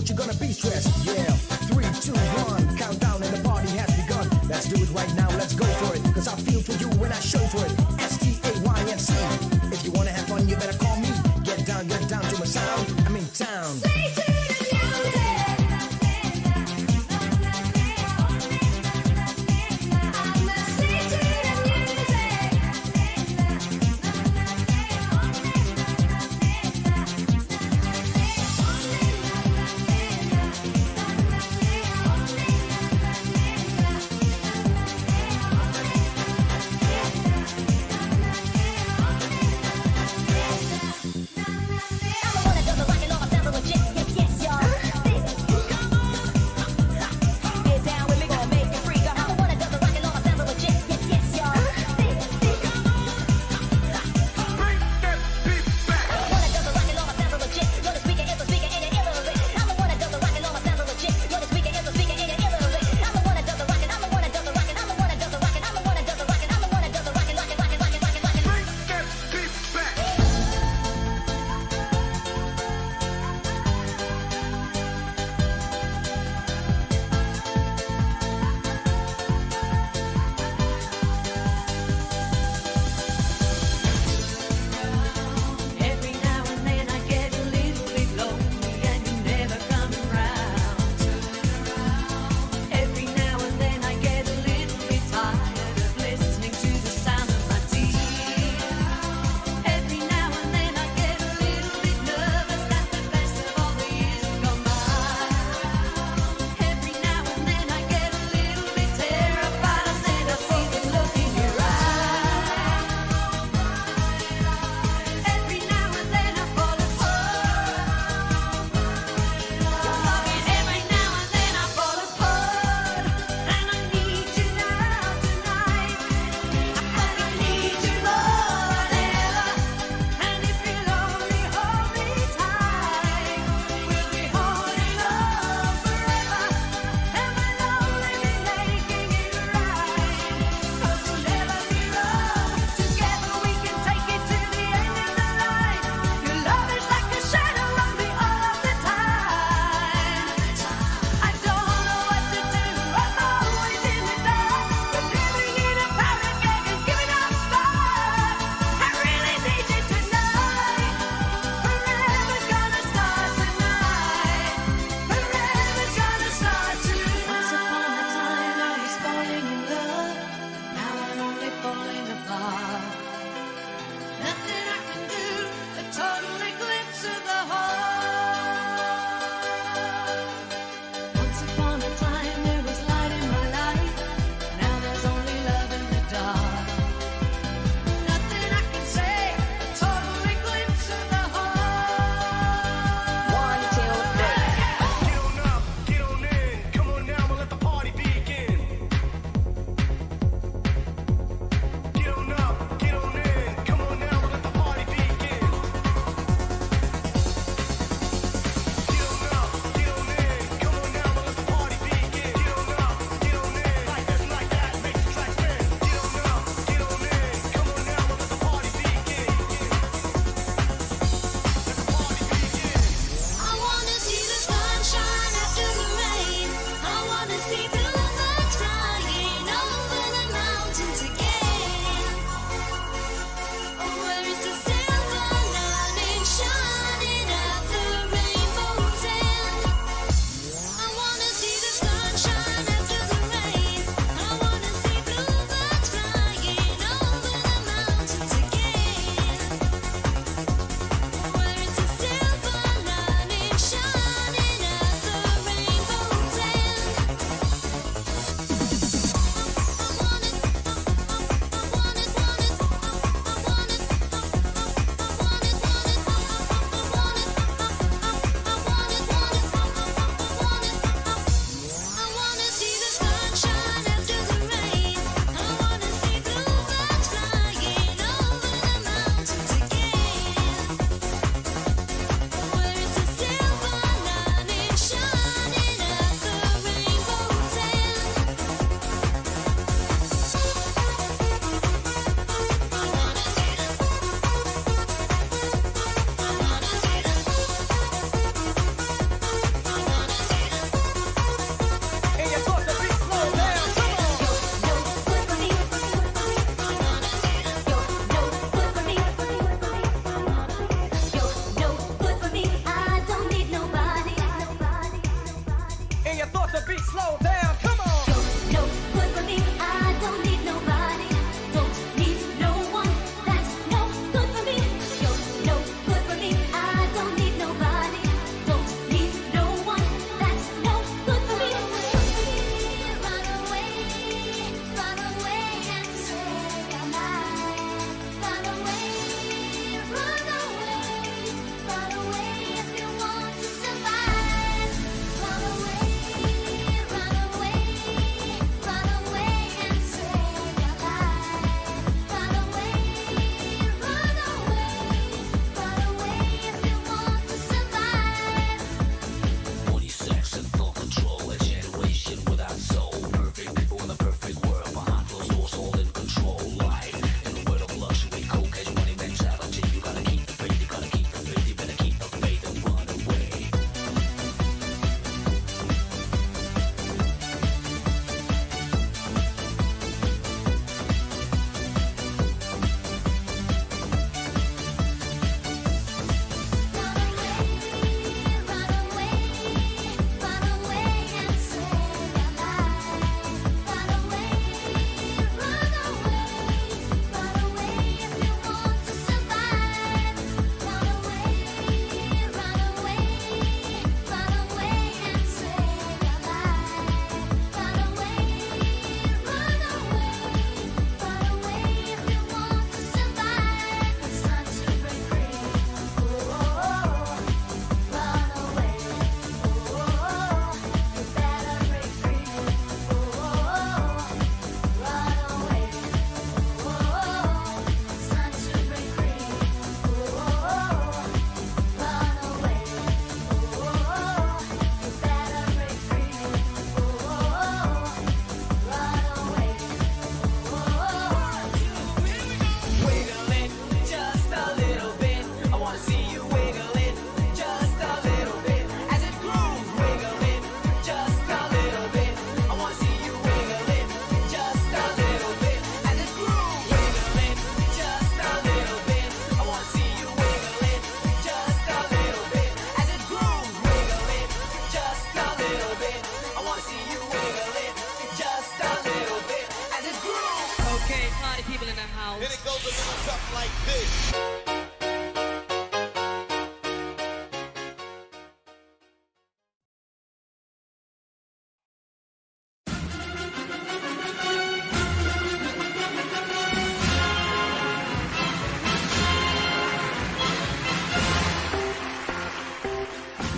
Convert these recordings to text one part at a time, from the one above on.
thought you're gonna be stressed. Yeah, 3, 2, 1, countdown and the party has begun. Let's do it right now, let's go for it. Cause I feel for you when I show for it. STAYNC. If you wanna have fun, you better call me. Get down to my sound. I'm in town. Say to the music. I'ma say to the I'm a wanna do the rock and roll, my family legit. Yes,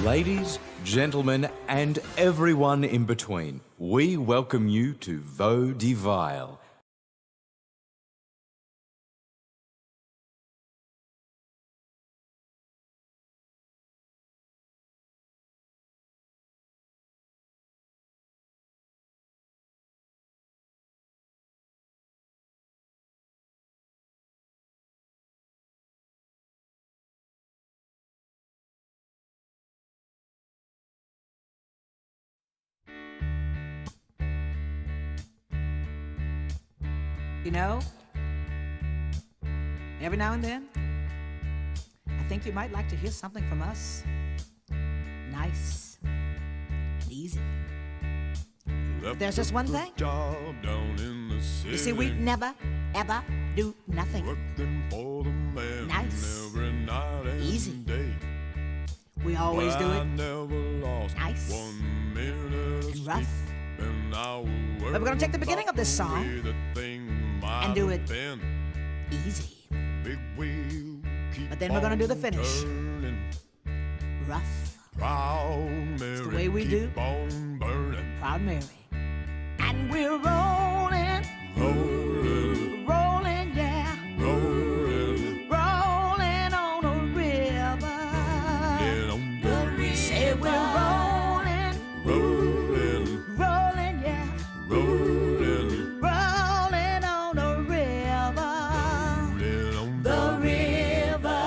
Ladies, gentlemen, and everyone in between, we welcome you to Vaux d'Ivile. You know, every now and then, I think you might like to hear something from us. Nice and easy. But there's just one thing. You see, we never, ever do nothing nice, easy. We always do it nice and rough. But we're going to take the beginning of this song and do it easy. But then we're going to do the finish rough. It's the way we do Proud Mary. And we're rolling, rolling, yeah, rolling on a river. Say we're rolling, rolling, yeah, rolling on a river. The river.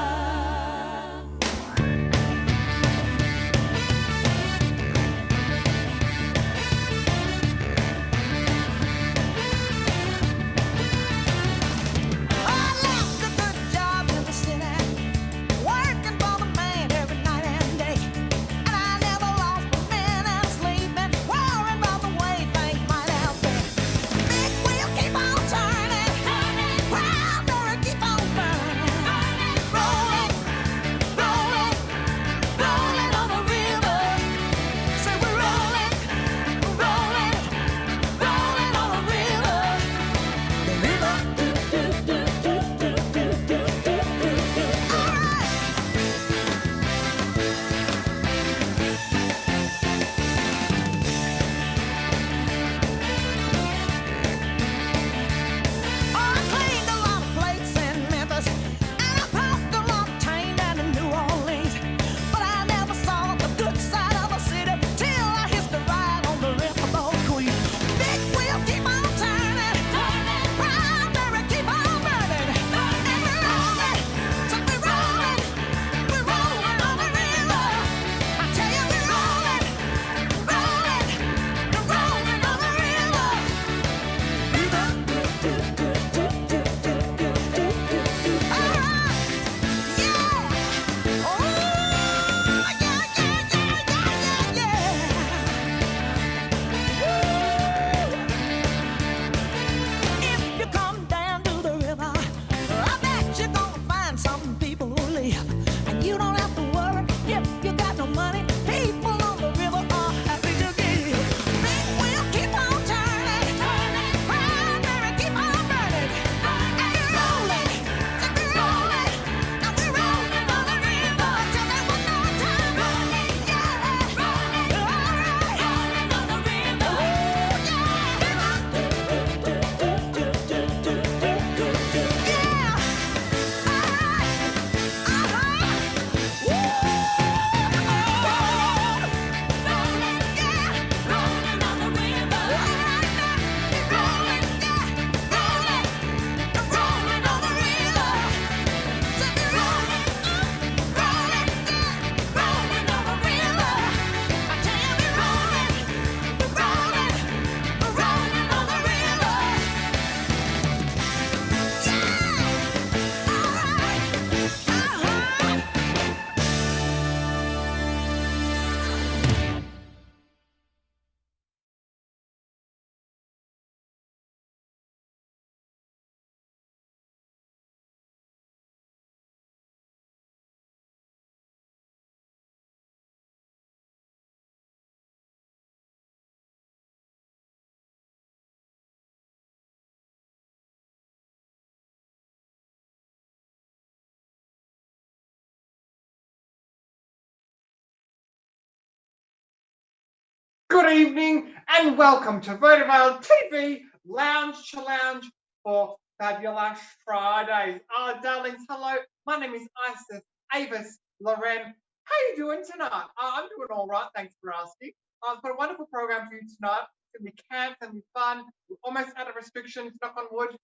Good evening and welcome to Vodavale TV Lounge to Lounge for Fabulash Fridays. Darlings, hello. My name is Isis Avis Loren. How you doing tonight? I'm doing all right, thanks for asking. I've got a wonderful program for you tonight. It's going to be camp, it's going to be fun. We're almost out of restrictions, knock on wood.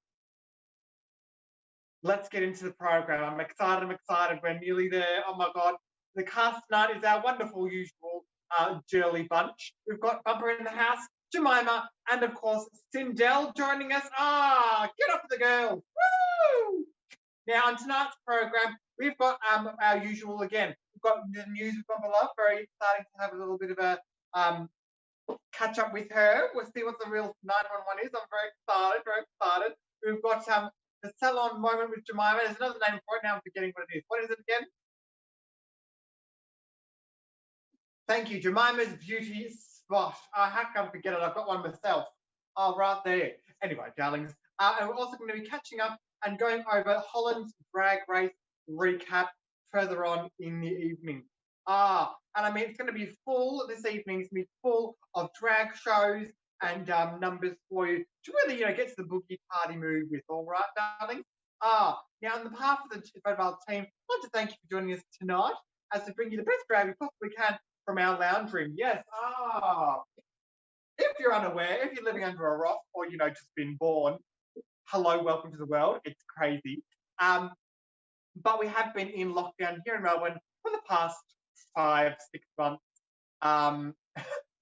Let's get into the program. I'm excited. We're nearly there. Oh my God. The cast tonight is our wonderful usual Jurley bunch. We've got Bumper in the house, Jemima, and of course, Sindel joining us. Get up with the girls. Woo! Now, on tonight's program, we've got our usual again. We've got the news with Bumper Love. Very exciting to have a little bit of a catch up with her. We'll see what the real 911 is. I'm very excited. We've got the salon moment with Jemima. There's another name for it now. I'm forgetting what it is. What is it again? Thank you, Jemima's Beauty Spot. How can I forget it? I've got one myself. Right there. Anyway, darlings. And we're also going to be catching up and going over Holland's drag race recap further on in the evening. And I mean, it's going to be full this evening. It's going to be full of drag shows and numbers for you to really, get to the boogie party mood with. All right, darling. Now on behalf of the Vodavale team, I'd like to thank you for joining us tonight as we bring you the best drag we possibly can from our lounge room. Yes. If you're unaware, if you're living under a rock or just been born, hello, welcome to the world. It's crazy. But we have been in lockdown here in Melbourne for the past 5-6 months.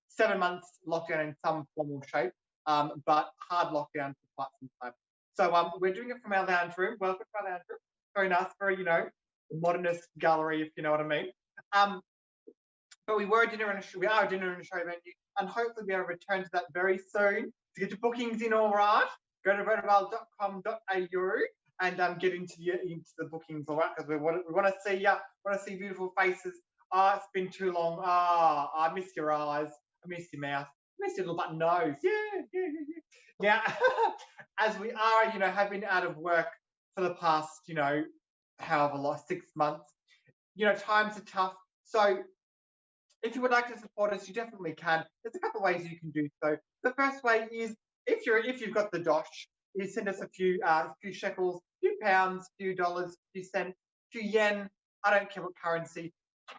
7 months lockdown in some form or shape, but hard lockdown for quite some time. So we're doing it from our lounge room. Welcome to our lounge room. Very nice, very, modernist gallery, if you know what I mean. But we are a dinner and a show venue, and hopefully be able to return to that very soon. To get your bookings in, all right, go to vodavale.com.au and get into the bookings, all right, because we want to see you, want to see beautiful faces. It's been too long. I miss your eyes. I miss your mouth. I miss your little button nose. Yeah. Now, as we are, have been out of work for the past, however long, 6 months, times are tough. So if you would like to support us, you definitely can. There's a couple of ways you can do so. The first way is if you've got the dosh, you send us a few shekels, a few pounds, a few dollars, a few cents, a few yen. I don't care what currency.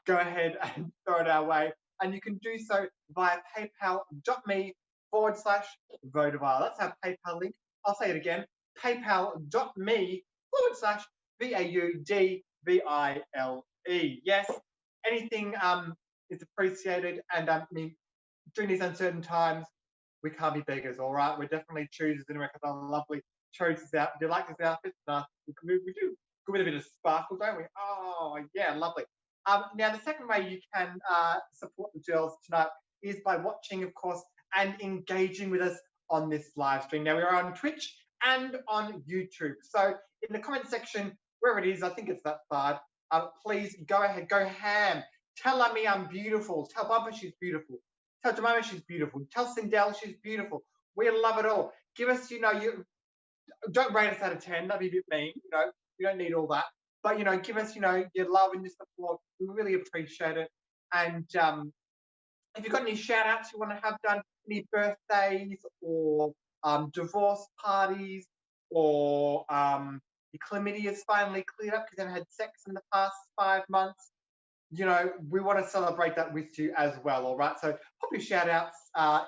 Go ahead and throw it our way. And you can do so via paypal.me/Vodavale. That's our PayPal link. I'll say it again. paypal.me/VAUDVILE. Yes, anything is appreciated. And I mean, during these uncertain times, we can't be beggars, all right? We're definitely choosers in America. They're lovely choices out. Do you like this outfit? No, we do. Good with a bit of sparkle, don't we? Oh, yeah, lovely. Now, the second way you can support the girls tonight is by watching, of course, and engaging with us on this live stream. Now, we are on Twitch and on YouTube. So in the comment section, wherever it is, I think it's that side, please go ahead, go ham. Tell Amy I'm beautiful. Tell Bumper she's beautiful. Tell Jemima she's beautiful. Tell Sindel she's beautiful. We love it all. Give us, you don't rate us out of 10. That'd be a bit mean. We don't need all that. But, give us, your love and your support. We really appreciate it. And if you've got any shout outs you want to have done, any birthdays or divorce parties or your chlamydia's finally cleared up because you haven't had sex in the past 5 months, we want to celebrate that with you as well, all right? So pop your shout outs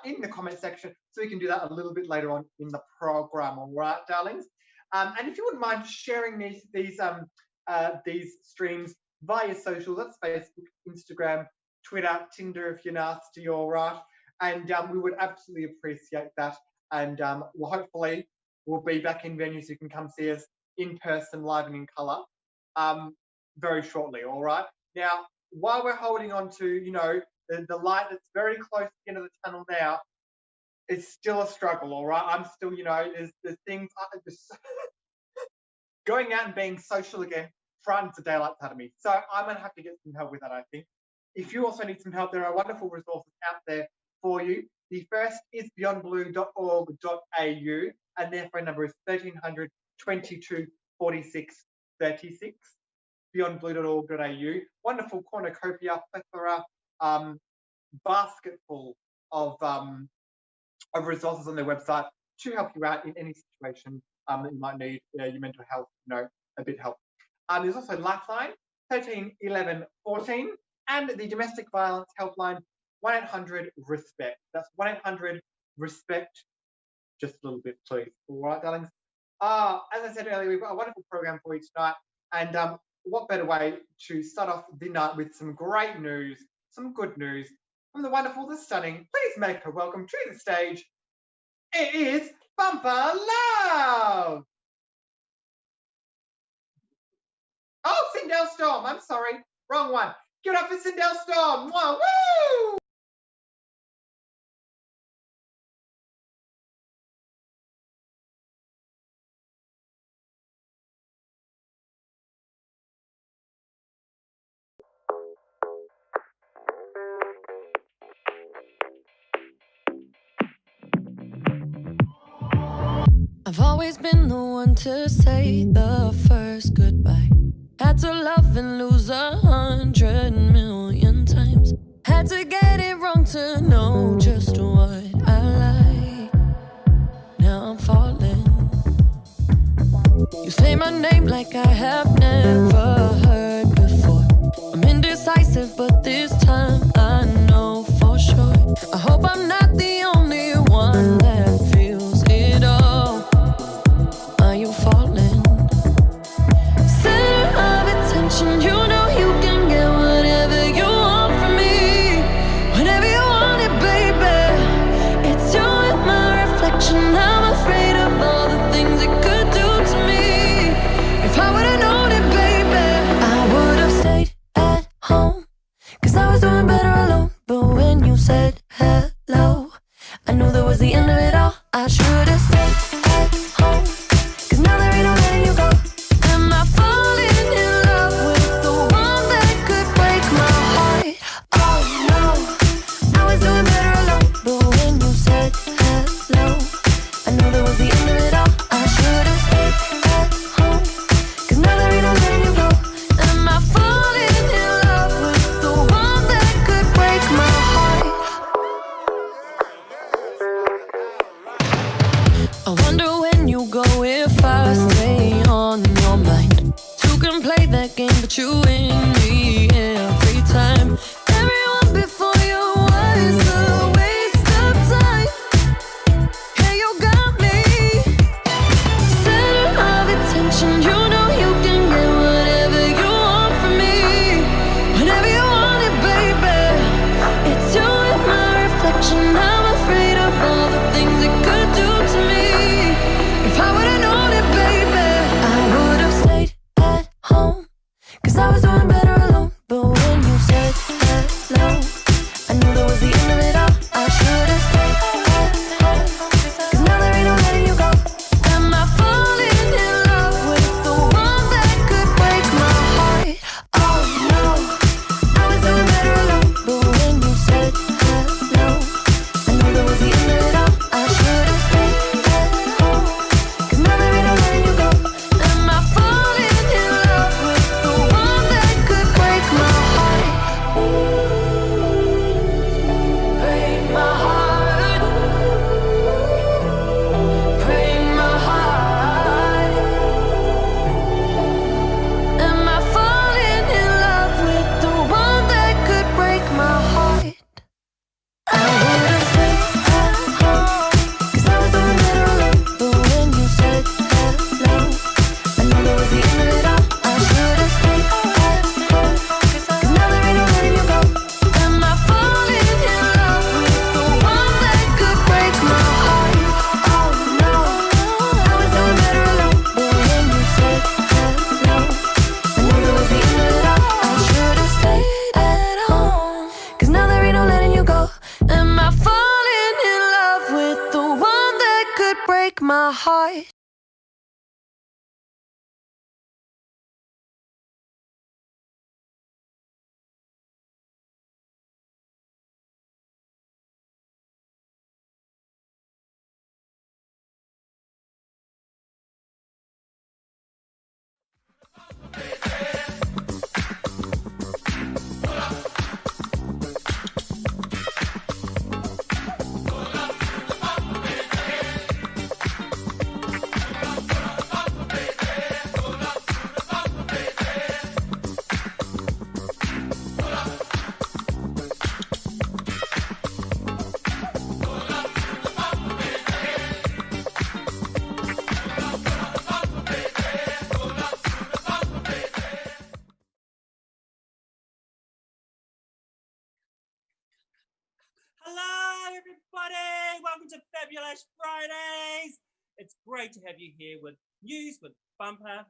in the comment section so we can do that a little bit later on in the program, all right, darlings? And if you wouldn't mind sharing these streams via socials, that's Facebook, Instagram, Twitter, Tinder if you're nasty, all right? And we would absolutely appreciate that. And hopefully we'll be back in venues so you can come see us in person, live and in colour, very shortly, all right? Now, while we're holding on to, the light that's very close to the end of the tunnel now, it's still a struggle, all right? I'm still, there's things, going out and being social again frightens the daylights out of me. So I'm going to have to get some help with that, I think. If you also need some help, there are wonderful resources out there for you. The first is beyondblue.org.au, and their phone number is 1300 22 46 36. beyondblue.org.au. Wonderful cornucopia, plethora, basketful of resources on their website to help you out in any situation that you might need your mental health, a bit help. There's also Lifeline 13 11 14 and the domestic violence helpline 1-800-RESPECT. That's 1-800-RESPECT. Just a little bit, please. All right, darlings. As I said earlier, we've got a wonderful program for you tonight, and what better way to start off the night with some great news, some good news from the wonderful, the stunning. Please make her welcome to the stage. It is Bumper Love. Oh, Sindel Storm. I'm sorry, wrong one. Give it up for Sindel Storm. Whoa, woo! I've always been the one to say the first goodbye. Had to love and lose 100 million times. Had to get it wrong to know just what I like. Now I'm falling. You say my name like I have never heard before. I'm indecisive, but this time I know for sure. I hope I'm not the only one that feels it all. Are you falling? Center of attention, you know you can get whatever you want from me. Whenever you want it, baby. It's you and my reflection. I'm afraid of all the things it could do to me. If I would've known it, baby, I would've stayed at home. 'Cause I was doing better alone. But when you said hello, I knew that was the end of it all. I should've stayed at home. 'Cause now there ain't no letting you go. Am I falling in love with the one that could break my heart? Oh no, I was doing better alone. But when you said hello, I knew that was the end of it all. I should've stayed at home. 'Cause now there ain't no letting you go. Am I falling in love with the one that could break my heart? I wonder when you go if I stay on your mind. Two can play that game, but you win me every time. Everyone before you was a waste of time. Hey, you got me. Center of attention, you know you can get whatever you want from me. Whenever you want it, baby. It's you and my reflection. I'm afraid of all the things it could do to me. If I would've known it, baby, I would've stayed at home. 'Cause I was doing better alone. But when you said hello, I knew that was the end of it all. I should've stayed at home. 'Cause now there ain't no letting you go. Am I falling in love with the one that could break my heart? Oh no, I was doing better alone. But when you said hello, I knew that was the end of it all. I should've stayed at home. 'Cause now there ain't no letting you go. Am I falling in love with the one that could break my heart? Break my heart. Break my heart. Am I falling in love with the one that could break my heart? I would've stayed at home. 'Cause I was doing better alone. But when you said hello, I knew that was the end of it all. I should've stayed at home. 'Cause now there ain't no letting you go. Am I falling in love with the one that could break my heart? Oh no, I was doing better alone. But when you said hello, I knew that was the end of it all. I should've stayed at home. 'Cause now there ain't no letting you go. Am I falling in love with the one that could break my heart? everybody. Welcome to Fabulash Fridays. It's great to have you here with news with Bumper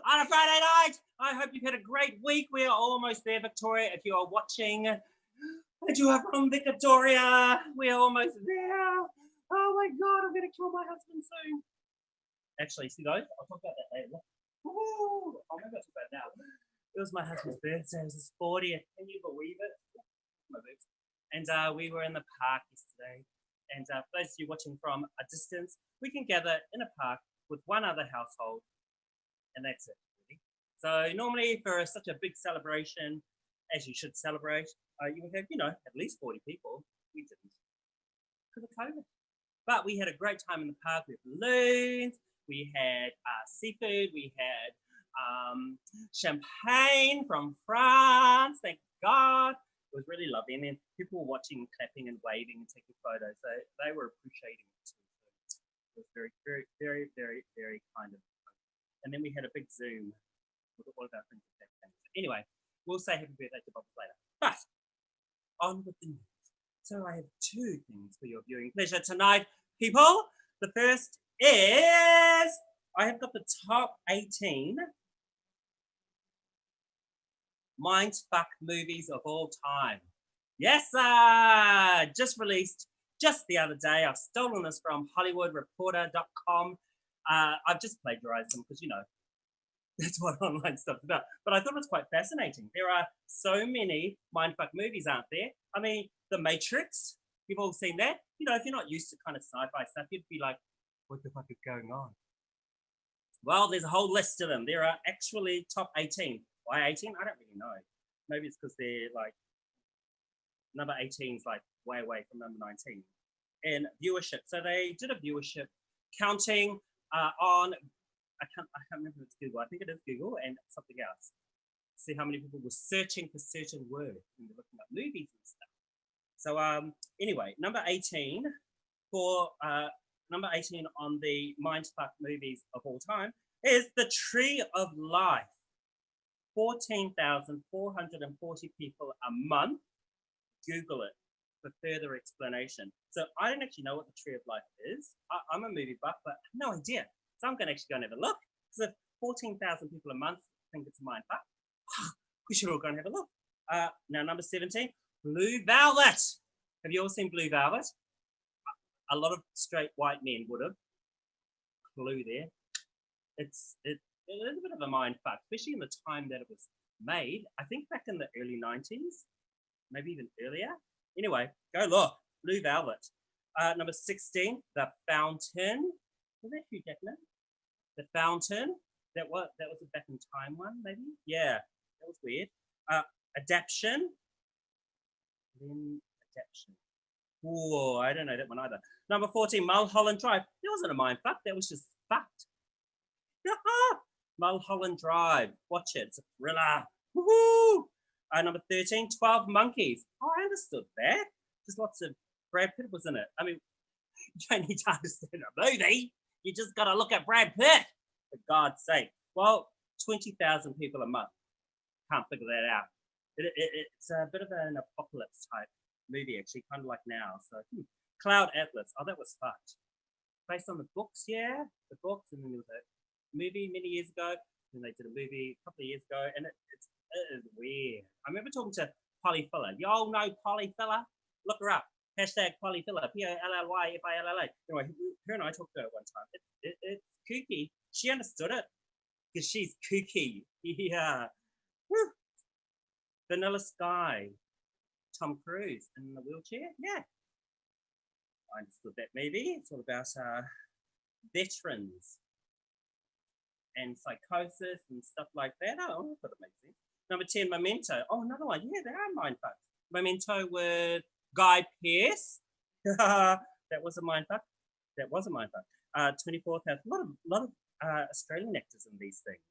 on a Friday night. I hope you've had a great week. We are almost there, Victoria. If you are watching, and you are from Victoria, we are almost there. Oh my God, I'm going to kill my husband soon. Actually, see those? I'll talk about that later. Woo! I'll maybe I'll talk about it now. It was my husband's birthday. It was his 40th. Can you believe it? My boobs. And we were in the park yesterday. And for those of you watching from a distance, we can gather in a park with one other household, and that's it, really. So normally for such a big celebration, as you should celebrate, you would have, at least 40 people. We didn't because of COVID. But we had a great time in the park with balloons. We had seafood. We had champagne from France. Thank God. It was really lovely. And then people were watching, clapping and waving and taking photos. So they were appreciating it too. So it was very, very, very, very, very kind of fun. And then we had a big Zoom with all of our friends at that time. So anyway, we'll say happy birthday to Bob later. But on with the news. So I have two things for your viewing pleasure tonight, people. The first is I have got the top 18 mindfuck movies of all time. Yes, just released just the other day. I've stolen this from HollywoodReporter.com. I've just plagiarized them because, that's what online stuff is about. But I thought it was quite fascinating. There are so many mindfuck movies, aren't there? I mean, The Matrix, you've all seen that. If you're not used to kind of sci-fi stuff, you'd be like, what the fuck is going on? Well, there's a whole list of them. There are actually top 18. Why 18? I don't really know. Maybe it's because they're like, number 18 is like way away from number 19. And viewership. So they did a viewership counting on, I can't remember if it's Google. I think it is Google and something else. See how many people were searching for certain words when they're looking up movies and stuff. So anyway, number 18 on the mindfuck movies of all time is The Tree of Life. 14,440 people a month. Google it for further explanation. So I don't actually know what The Tree of Life is. I'm a movie buff, but I have no idea. So I'm going to actually go and have a look. Because if 14,000 people a month think it's a mindfuck, we should all go and have a look. Now, number 17, Blue Velvet. Have you all seen Blue Velvet? A lot of straight white men would have. Clue there. It is a bit of a mindfuck, especially in the time that it was made. I think back in the early 90s, maybe even earlier. Anyway, go look. Blue Velvet. Number 16, The Fountain. Was that Hugh Jackman? The Fountain. That was a back in time one, maybe? Yeah, that was weird. Adaption. Then Adaption. Whoa, I don't know that one either. Number 14, Mulholland Drive. That wasn't a mindfuck. That was just fucked. Mulholland Drive. Watch it. It's a thriller. Woohoo! Number 13, 12 Monkeys. Oh, I understood that. Just lots of Brad Pitt was in it. I mean, you don't need to understand a movie. You just got to look at Brad Pitt, for God's sake. Well, 20,000 people a month. Can't figure that out. It's a bit of an apocalypse type movie, actually, kind of like now. So, Cloud Atlas. Oh, that was fucked. Based on the books, yeah. The books, and then there was a movie many years ago. Then they did a movie a couple of years ago, and it is weird. I remember talking to Polly Filler. You all know Polly Filler? Look her up. Hashtag Polly Filler. POLLYFILLA. Anyway, her and I talked to her one time. It's kooky. She understood it because she's kooky. Yeah. Woo. Vanilla Sky. Tom Cruise in the wheelchair. Yeah. I understood that movie. It's all about veterans and psychosis and stuff like that. Oh, I thought it made sense. Number 10, Memento. Oh, another one. Yeah, there are mindfucks. Memento with Guy Pearce. That was a mindfuck. 24,000. A lot of Australian actors in these things.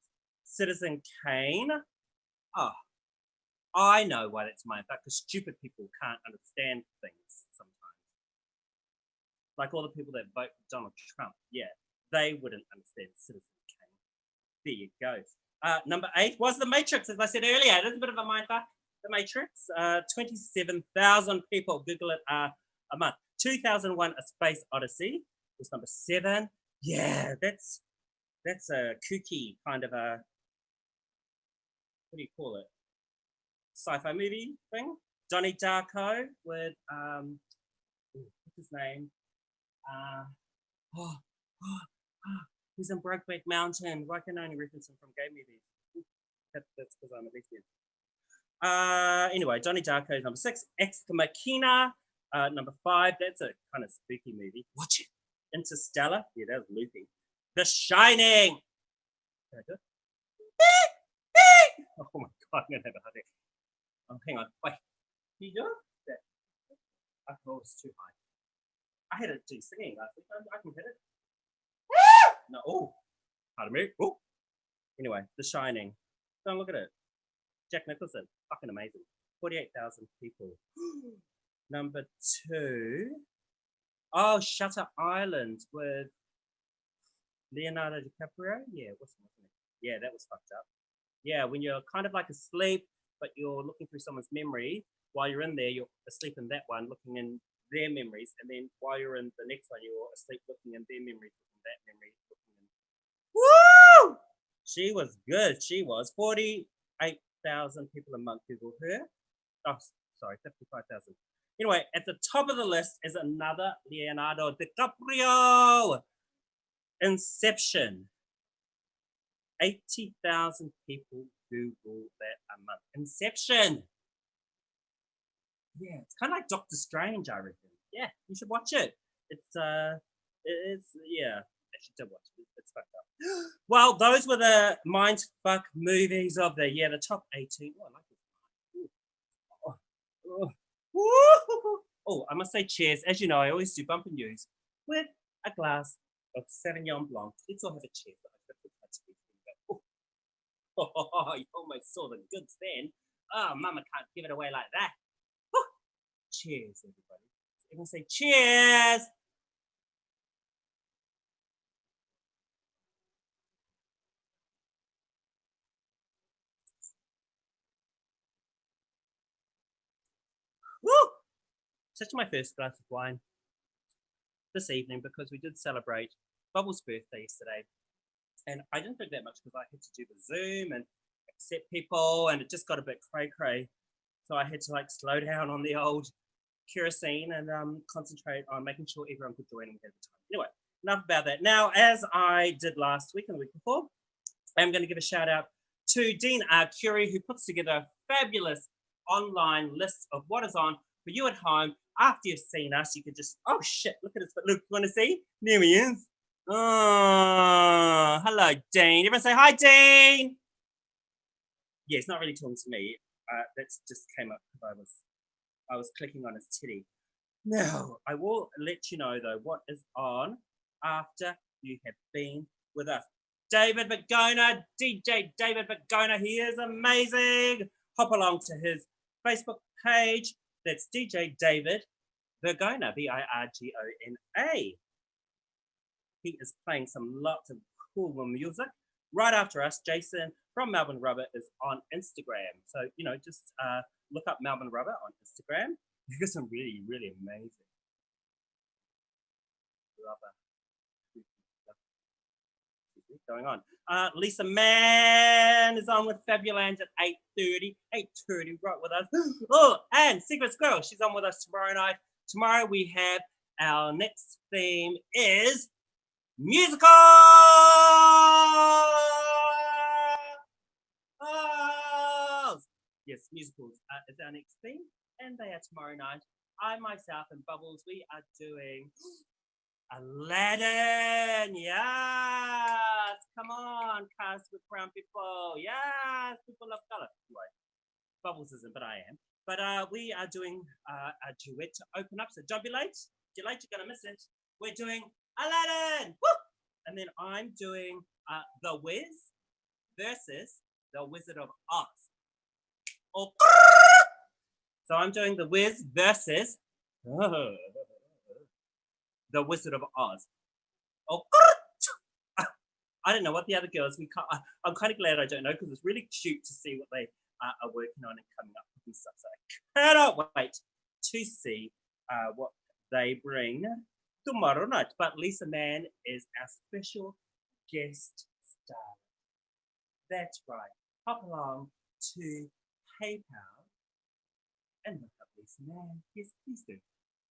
Citizen Kane. Oh, I know why that's a mindfuck, because stupid people can't understand things sometimes. Like all the people that vote for Donald Trump. Yeah, they wouldn't understand Citizen Kane. There you go. Number 8 was The Matrix, as I said earlier. It is a bit of a mindfuck. The Matrix. 27,000 people. Google it. a month. 2001: A Space Odyssey was number 7. Yeah, that's a kooky kind of a, what do you call it? Sci-fi movie thing. Donnie Darko with what's his name? He's in Brokeback Mountain. Why can I only reference him from gay movies? That's because I'm a lesbian. Anyway, Donnie Darko is number 6. Ex Machina, number 5. That's a kind of spooky movie. Watch it. Interstellar. Yeah, that was loopy. The Shining. Can I do it? Oh my god, I'm gonna have a headache. Oh, hang on. Wait. Can you do it? I thought it was too high. I had it do singing last week. I can hit it. No. Oh. Pardon me. Oh. Anyway, The Shining. Don't look at it. Jack Nicholson. Fucking amazing. 48,000 people. Number 2. Oh, Shutter Island with Leonardo DiCaprio. Yeah, what's it? Yeah, that was fucked up. Yeah, when you're kind of like asleep, but you're looking through someone's memory, while you're in there, you're asleep in that one, looking in their memories, and then while you're in the next one, you're asleep looking in their memories, looking that memory, looking in. Woo! She was good. She was 48,000 people a month Google her. Oh, sorry, 55,000. Anyway, at the top of the list is another Leonardo DiCaprio. Inception. 80,000 people Google that a month. Inception. Yeah, it's kind of like Doctor Strange, I reckon. Yeah, you should watch it. It's yeah. Actually, don't watch it. It's fucked up. Well, those were the mindfuck movies of the year. The top 18. Oh, I like this. Oh, I must say cheers. As you know, I always do bump and use with a glass of Sauvignon Blanc. Let's all have a cheers. Oh, you almost saw the goods then. Oh, mama can't give it away like that. Oh, cheers, everybody. Everyone say cheers. Woo! Such my first glass of wine this evening because we did celebrate Bubble's birthday yesterday. And I didn't drink that much because I had to do the Zoom and accept people, and it just got a bit cray-cray. So I had to like slow down on the old kerosene and concentrate on making sure everyone could join and we had the time. Anyway, enough about that. Now, as I did last week and the week before, I'm going to give a shout out to Dean R. Curie, who puts together a fabulous online list of what is on for you at home. After you've seen us, you could just, oh shit, look at us. But look, you want to see? There he is. Oh, hello, Dean. Everyone say hi, Dean. Yeah, he's not really talking to me. That just came up because I was clicking on his titty. Now, I will let you know though what is on after you have been with us. David Bergona, DJ David Bergona, he is amazing. Hop along to his Facebook page. That's DJ David Bergona, Virgona. He is playing lots of cool music. Right after us, Jason from Melbourne Rubber is on Instagram. So, you know, just look up Melbourne Rubber on Instagram. You got some really, really amazing rubber going on. Lisa Mann is on with Fabulash at 8:30. 8:30, right with us. Oh, and Secret Squirrel, she's on with us tomorrow night. Tomorrow we have our next theme is musicals! Yes, musicals is our next theme, and they are tomorrow night. I, myself, and Bubbles, we are doing Aladdin. Yes, come on, cast with brown people. Yes, people of color. Anyway, Bubbles isn't, but I am. But we are doing a duet to open up, so don't be late. If you're late, you're gonna miss it. We're doing Aladdin. Woo! And then I'm doing The Wiz versus The Wizard of Oz. Oh. So I'm doing The Wiz versus The Wizard of Oz. Oh. I don't know what the other girls. I'm kind of glad I don't know because it's really cute to see what they are working on and coming up with and stuff. So I cannot wait to see what they bring tomorrow night. But Lisa Mann is our special guest star. That's right. Hop along to PayPal and look up Lisa Mann. Yes, please do.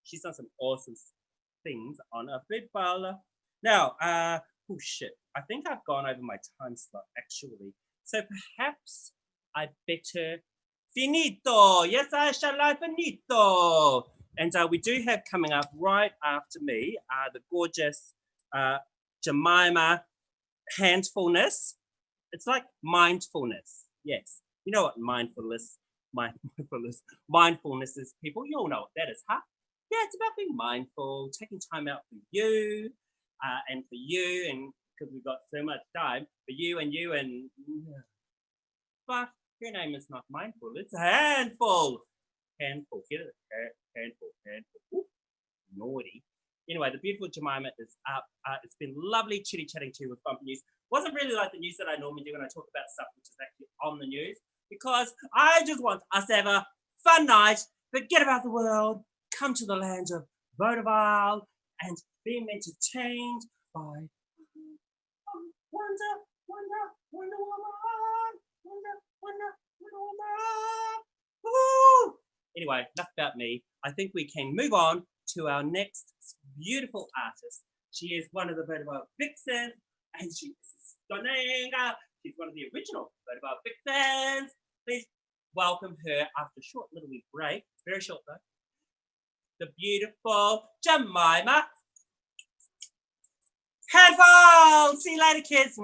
She's done some awesome things on her PayPal. Now, oh shit, I think I've gone over my time slot actually. So perhaps I better finito. Yes, I shall finito. And we do have coming up right after me the gorgeous Jemima Handfulness. It's like mindfulness. Yes. You know what mindfulness is, people. You all know what that is, huh? Yeah, it's about being mindful, taking time out for you, and for you, and because we've got so much time for you and you and. But her name is not mindful; it's handful. Handful, get it? Handful. Ooh, naughty. Anyway, the beautiful Jemima is up. It's been lovely chitty-chatting to you with Bumper News. Wasn't really like the news that I normally do when I talk about stuff which is actually on the news, because I just want us to have a fun night, forget about the world, come to the land of vaudeville, and be entertained by Wonder Woman. Woo! Anyway, enough about me. I think we can move on to our next beautiful artist. She is one of the vaudeville vixens, and she is stunning. She's one of the original vaudeville vixens. Please welcome her after a short little break, very short though, the beautiful Jemima Handful. See you later, kids.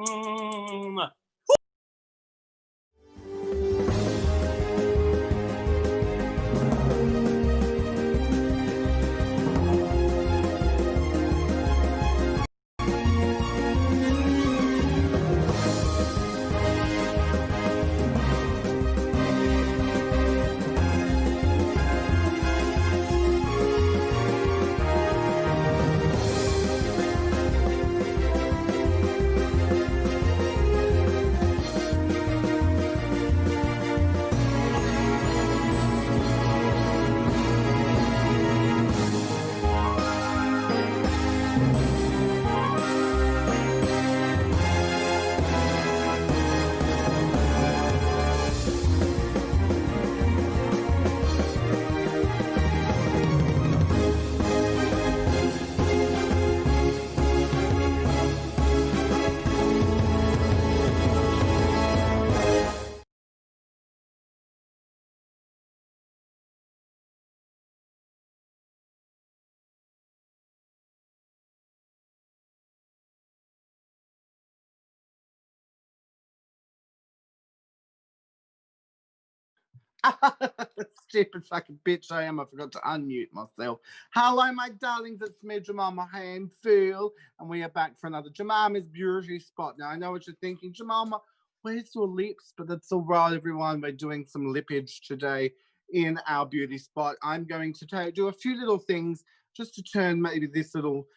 Stupid fucking bitch I am. I forgot to unmute myself. Hello, my darlings. It's me, Jemima Handful, and we are back for another Jemima's Beauty Spot. Now, I know what you're thinking. Jemima, where's your lips? But that's all right, everyone. We're doing some lippage today in our beauty spot. I'm going to do a few little things just to turn maybe this little,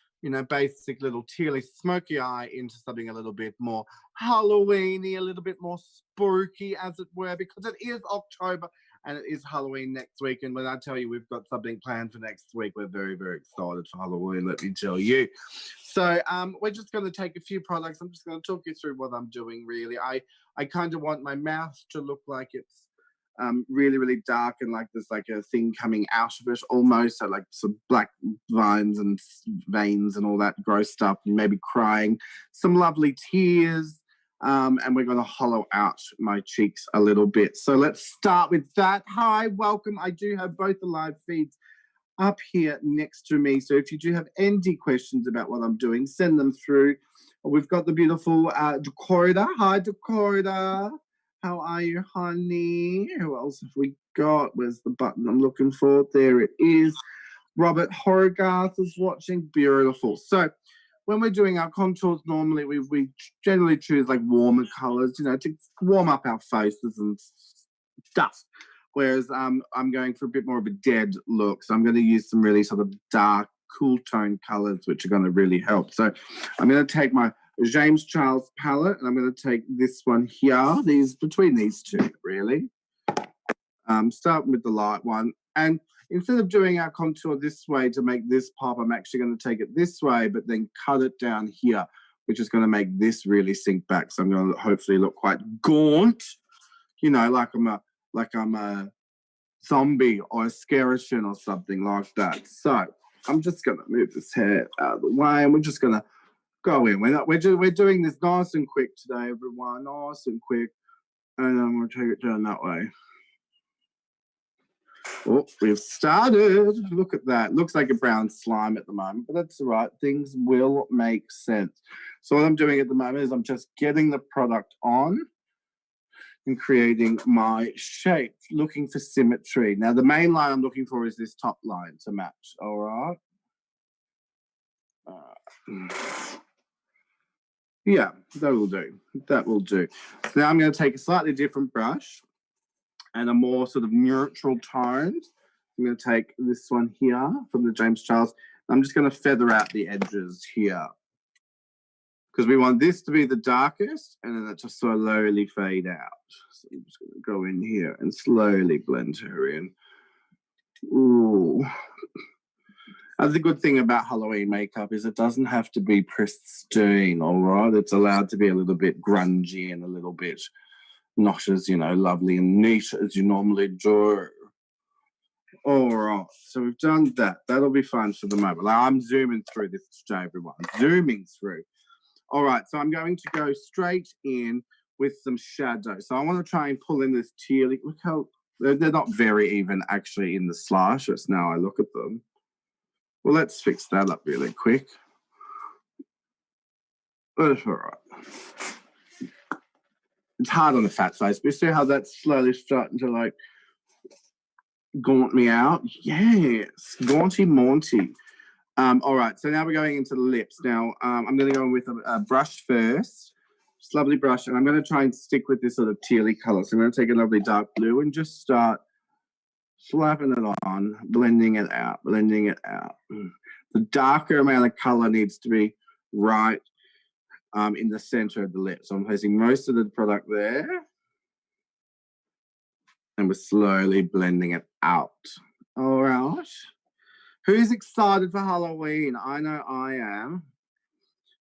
basic little tealy smoky eye into something a little bit more Halloweeny, a little bit more spooky, as it were, because it is October and it is Halloween next week. And when I tell you we've got something planned for next week, we're very, very excited for Halloween, let me tell you. So we're just going to take a few products. I'm just going to talk you through what I'm doing, really. I kind of want my mouth to look like it's really, really dark and like there's like a thing coming out of it almost, so like some black vines and veins and all that gross stuff, and maybe crying, some lovely tears, and we're going to hollow out my cheeks a little bit. So let's start with that. Hi, welcome. I do have both the live feeds up here next to me, so if you do have any questions about what I'm doing, send them through. We've got the beautiful Dakota. Hi, Dakota. How are you, honey? Who else have we got? Where's the button I'm looking for? There it is. Robert Horgarth is watching. Beautiful. So when we're doing our contours, normally we generally choose like warmer colors, to warm up our faces and stuff. Whereas I'm going for a bit more of a dead look. So I'm going to use some really sort of dark, cool tone colors, which are going to really help. So I'm going to take my James Charles palette, and I'm going to take this one here, between these two, really. Start with the light one. And instead of doing our contour this way to make this pop, I'm actually going to take it this way, but then cut it down here, which is going to make this really sink back. So I'm going to hopefully look quite gaunt, you know, like I'm a zombie or a skeleton or something like that. So I'm just going to move this hair out of the way, and we're just going to go in. We're doing this nice and quick today, everyone, nice and quick, and then we'll take it down that way. Oh, we've started. Look at that. Looks like a brown slime at the moment, but that's all right. Things will make sense. So what I'm doing at the moment is I'm just getting the product on and creating my shape, looking for symmetry. Now, the main line I'm looking for is this top line to match, all right? Yeah, that will do. That will do. So now I'm going to take a slightly different brush and a more sort of neutral tone. I'm going to take this one here from the James Charles. I'm just going to feather out the edges here because we want this to be the darkest and then it to slowly fade out. So I'm just going to go in here and slowly blend her in. Ooh. That's the good thing about Halloween makeup is it doesn't have to be pristine, all right? It's allowed to be a little bit grungy and a little bit not as, you know, lovely and neat as you normally do. All right, so we've done that. That'll be fun for the moment. Like, I'm zooming through this today, everyone. Zooming through. All right, so I'm going to go straight in with some shadow. So I want to try and pull in this teal. Look how they're not very even actually in the slashes now I look at them. Well, let's fix that up really quick. That's all right. It's hard on the fat face, but you see how that's slowly starting to like gaunt me out? Yes, gaunty Monty. All right, so now we're going into the lips. Now, I'm going to go in with a brush first. Just lovely brush, and I'm going to try and stick with this sort of tealy colour. So I'm going to take a lovely dark blue and just start slapping it on, blending it out, blending it out. The darker amount of colour needs to be right in the centre of the lip. So I'm placing most of the product there. And we're slowly blending it out. All right. Who's excited for Halloween? I know I am.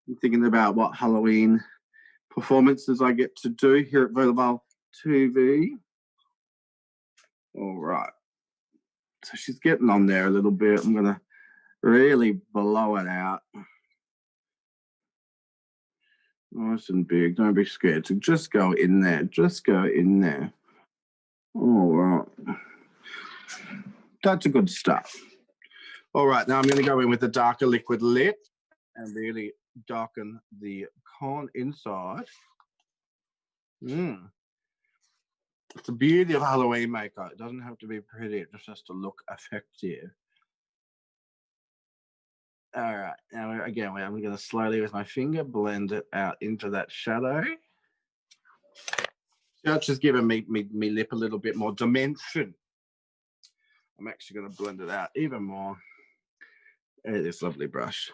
I'm thinking about what Halloween performances I get to do here at Volleyball TV. All right. So she's getting on there a little bit. I'm going to really blow it out. Nice and big. Don't be scared. So just go in there. Just go in there. All right. That's a good start. All right, now I'm going to go in with the darker liquid lip and really darken the corn inside. It's the beauty of Halloween makeup. It doesn't have to be pretty. It just has to look effective. All right, now again, I'm going to slowly with my finger blend it out into that shadow. That's just giving me lip a little bit more dimension. I'm actually going to blend it out even more. This lovely brush.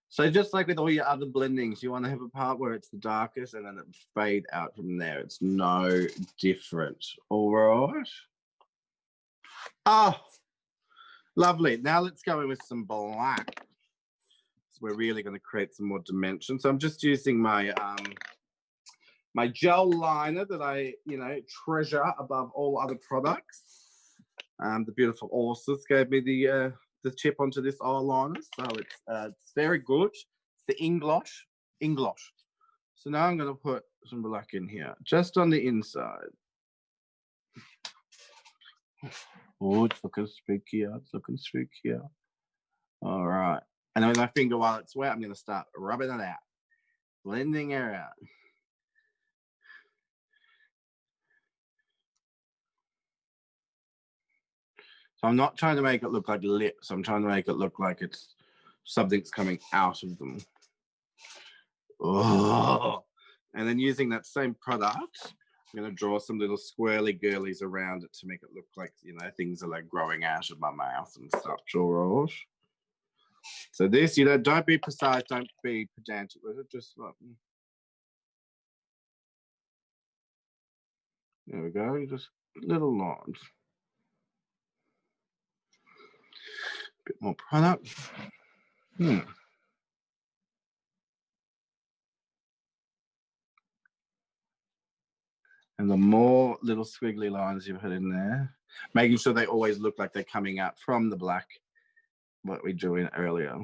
So just like with all your other blendings, you want to have a part where it's the darkest and then it fade out from there. It's no different. All right. Oh, lovely. Now let's go in with some black. So we're really going to create some more dimension. So I'm just using my my gel liner that I, treasure above all other products. The beautiful Orsas gave me the tip onto this eyeliner, so it's very good. It's the English. So now I'm going to put some black in here, just on the inside. Oh, it's looking spookier. It's looking spookier. All right. And then with my finger while it's wet, I'm going to start rubbing it out, blending it out. So I'm not trying to make it look like lips. I'm trying to make it look like it's something's coming out of them. Oh. And then using that same product, I'm going to draw some little squirrely girlies around it to make it look like, things are like growing out of my mouth and such. All right. So this, don't be precise, don't be pedantic with it. Just like, there we go. Just little lines. more product. And the more little squiggly lines you put in there, making sure they always look like they're coming out from the black, what we drew in earlier.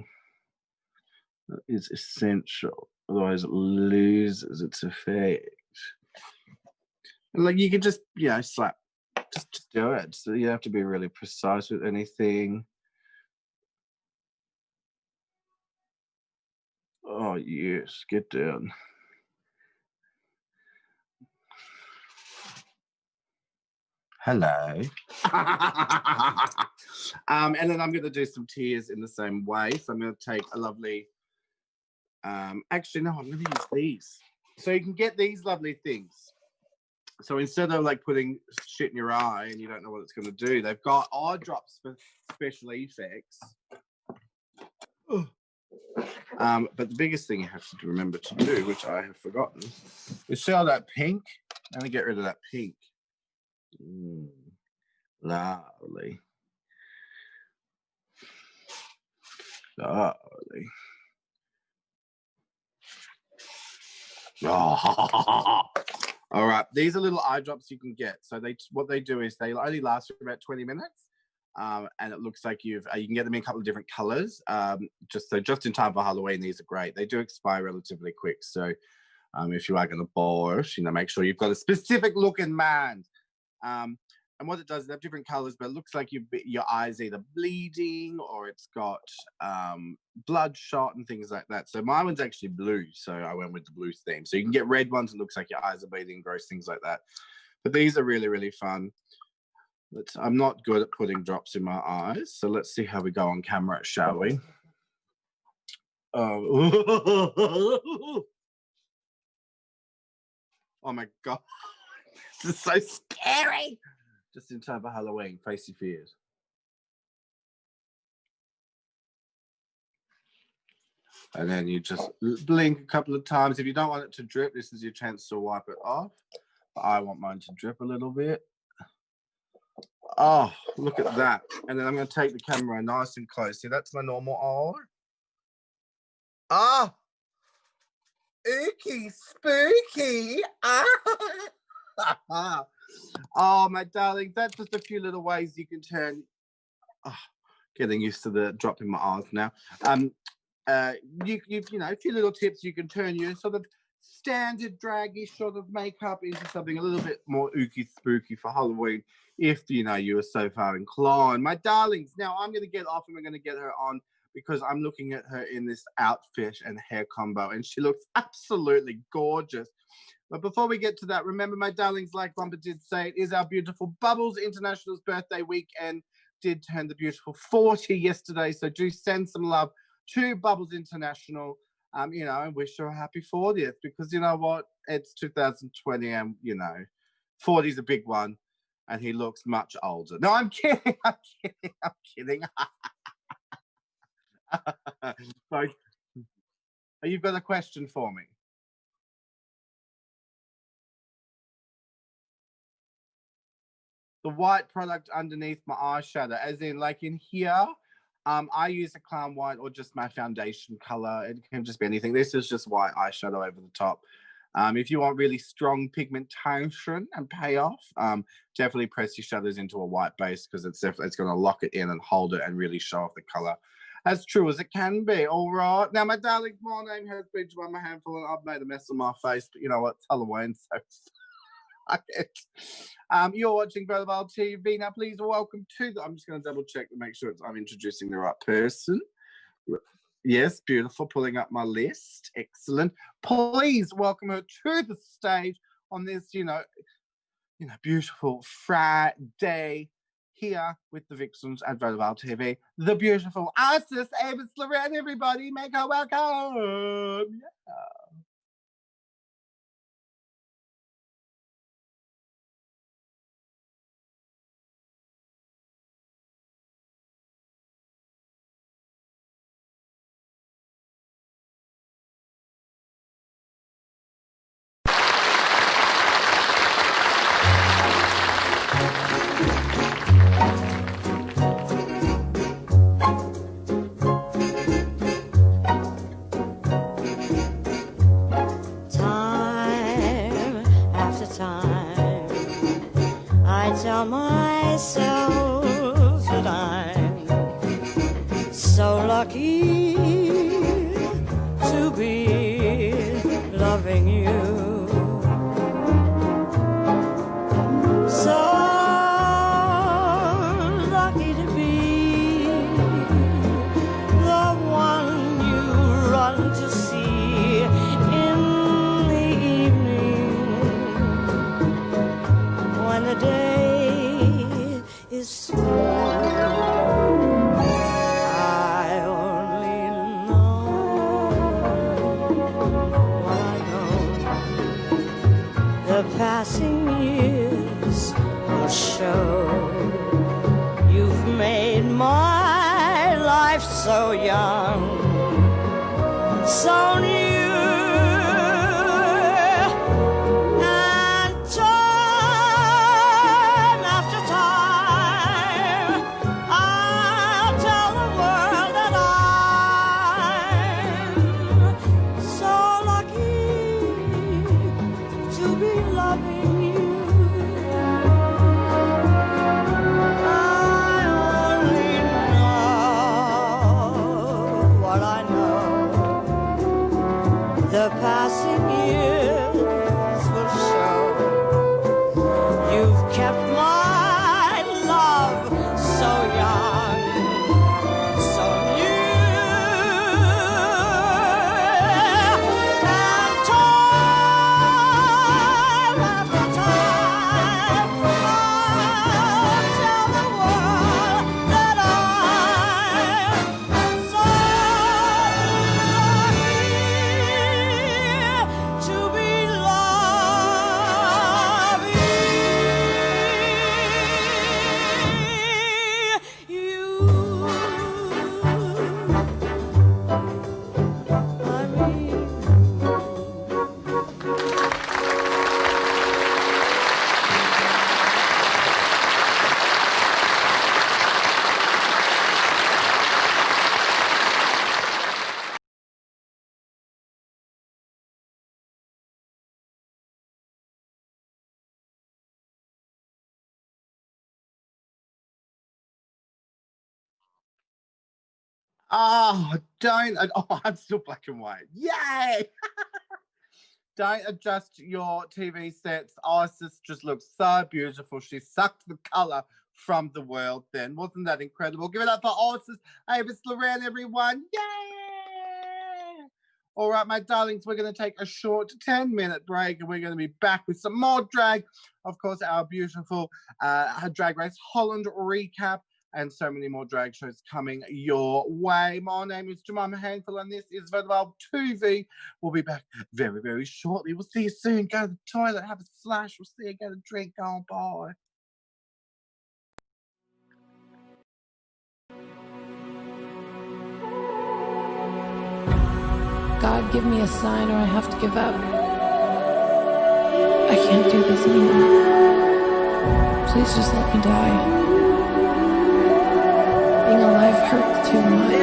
That is essential. Otherwise it loses its effect. And like you can just, slap, just do it. So you don't have to be really precise with anything. Oh yes, get down. Hello. And then I'm going to do some tears in the same way. So I'm going to take a lovely, actually, no, I'm going to use these. So you can get these lovely things. So instead of like putting shit in your eye and you don't know what it's going to do, they've got eye drops for special effects. But the biggest thing you have to remember to do, which I have forgotten, is see all that pink? I'm going to get rid of that pink. Lovely. Lovely. Oh. All right, these are little eye drops you can get. So what they do is they only last for about 20 minutes. And it looks like you can get them in a couple of different colors. Just in time for Halloween, these are great. They do expire relatively quick. So if you are going to borrow, make sure you've got a specific look in mind. And what it does, they have different colors, but it looks like your eyes either bleeding or it's got bloodshot and things like that. So my one's actually blue, so I went with the blue theme. So you can get red ones, it looks like your eyes are bleeding, gross things like that. But these are really, really fun. I'm not good at putting drops in my eyes, so let's see how we go on camera, shall we? Oh, oh my God. This is so scary. Just in time for Halloween, face your fears. And then you just blink a couple of times. If you don't want it to drip, this is your chance to wipe it off. But I want mine to drip a little bit. Oh, look at that. And then I'm going to take the camera nice and close. See, that's my normal eye. Ah! Ooky, spooky. Ah! Oh, my darling, that's just a few little ways you can turn. Oh, getting used to the drop in my eyes now. A few little tips. You can turn your sort of standard draggy sort of makeup into something a little bit more ooky spooky for Halloween, if you are so far inclined. My darlings, now I'm going to get off and we're going to get her on because I'm looking at her in this outfit and hair combo, and she looks absolutely gorgeous. But before we get to that, remember, my darlings, like Bumper did say, it is our beautiful Bubbles International's birthday weekend. Did turn the beautiful 40 yesterday, so do send some love to Bubbles International, and wish her a happy 40th, because you know what? It's 2020 and, 40 is a big one, and he looks much older. No, I'm kidding. I'm kidding. So, you've got a question for me? The white product underneath my eyeshadow, as in like in here, I use a clown white or just my foundation color. It can just be anything. This is just white eyeshadow over the top. If you want really strong pigmentation and payoff, definitely press your shadows into a white base, because it's going to lock it in and hold it and really show off the color as true as it can be. All right. Now, my darling, my name has been Jemima Handful, and I've made a mess of my face, but you know what? It's Halloween, so you're watching Fabulash TV. Now, please welcome to I'm just going to double check to make sure I'm introducing the right person. Yes, beautiful. Pulling up my list. Excellent. Please welcome her to the stage on this, beautiful Friday here with the Vixens at Fabulash TV. The beautiful Isis Avis Lorraine. Everybody, make her welcome. Yeah. so lucky to be loving you. So lucky to be the one you run to see in the evening when the day is small. I only know what I know. The passing years will show. You've made my life so young, so new. And time after time, I'll tell the world that I'm so lucky to be loving you. I only know what I know. The passing years will show. You've kept my love so young, so new. And time after time, I'll tell the world that I'm so lucky to be loving you. I mean, Oh, don't. Oh, I'm still black and white. Yay! Don't adjust your TV sets. Isis just looks so beautiful. She sucked the colour from the world then. Wasn't that incredible? Give it up for Isis. Avis Loran, everyone. Yay! All right, my darlings, we're going to take a short 10-minute break and we're going to be back with some more drag. Of course, our beautiful Drag Race Holland recap and so many more drag shows coming your way. My name is Jemima Handful and this is Vodaval 2V. We'll be back very, very shortly. We'll see you soon. Go to the toilet, have a slash. We'll see you, get a drink. Go on, bye. God, give me a sign or I have to give up. I can't do this anymore. Please just let me die. Being alive hurts too much.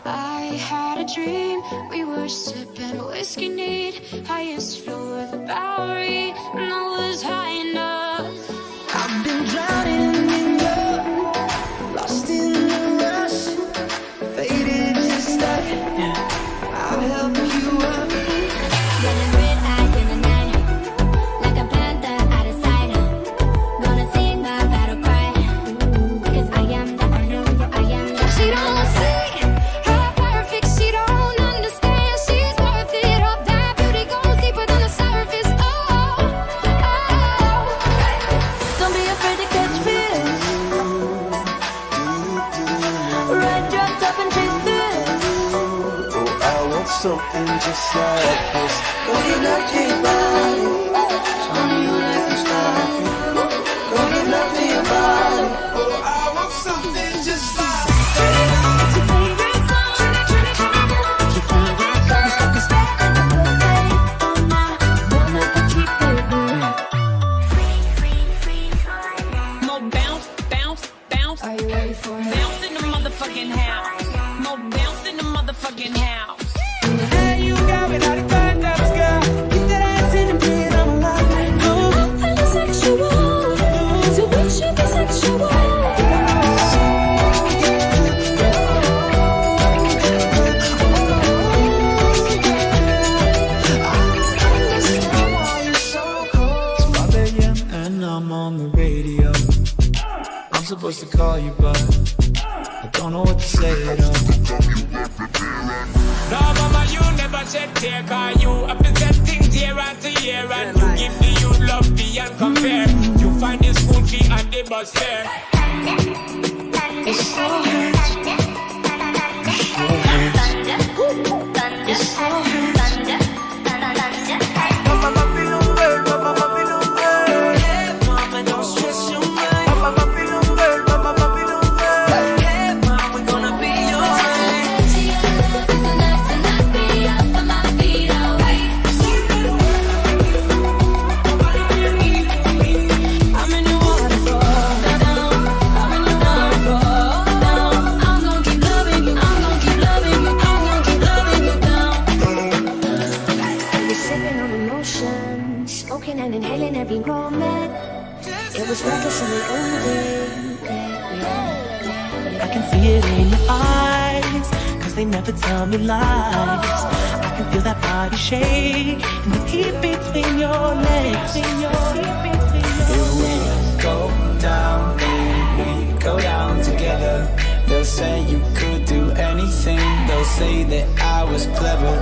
I had a dream, we were sipping whiskey neat, highest floor of the Bowery, and I was high enough. I've been drowning in love, lost in the rush, faded to stuck. I'll help you up. Getting red eyes in the night, like a panther out of sight. Gonna sing my battle cry, 'cause I am the I am the. She don't see her perfect, she don't understand. She's worth it. All that beauty goes deeper than the surface. Oh, don't be afraid to catch fish. Red drop top and chase fish. Oh, I want something just like this. Oh, you got me body, tell me you like me style. for it. Bounce in the motherfucking house. More bounce in the motherfucking house. Hey, you got me like a fine dimes, girl. Keep that ass in the bed, I'm alive. I'm feeling sexual. So we should be sexual. I'm on the radio. I'm supposed to call you, but I don't know what to say at all. No, mama, you never shed tear, cause you have to set things year after year, and you give the youth love beyond compare. You find the spoon feet and the bus there. It's so hurt. It's so hurt. And inhaling every moment. It was reckless and only. I can see it in your eyes, cause they never tell me lies. I can feel that body shake and the heat between your legs. If we go down, we go down together. They'll say you could do anything. They'll say that I was clever.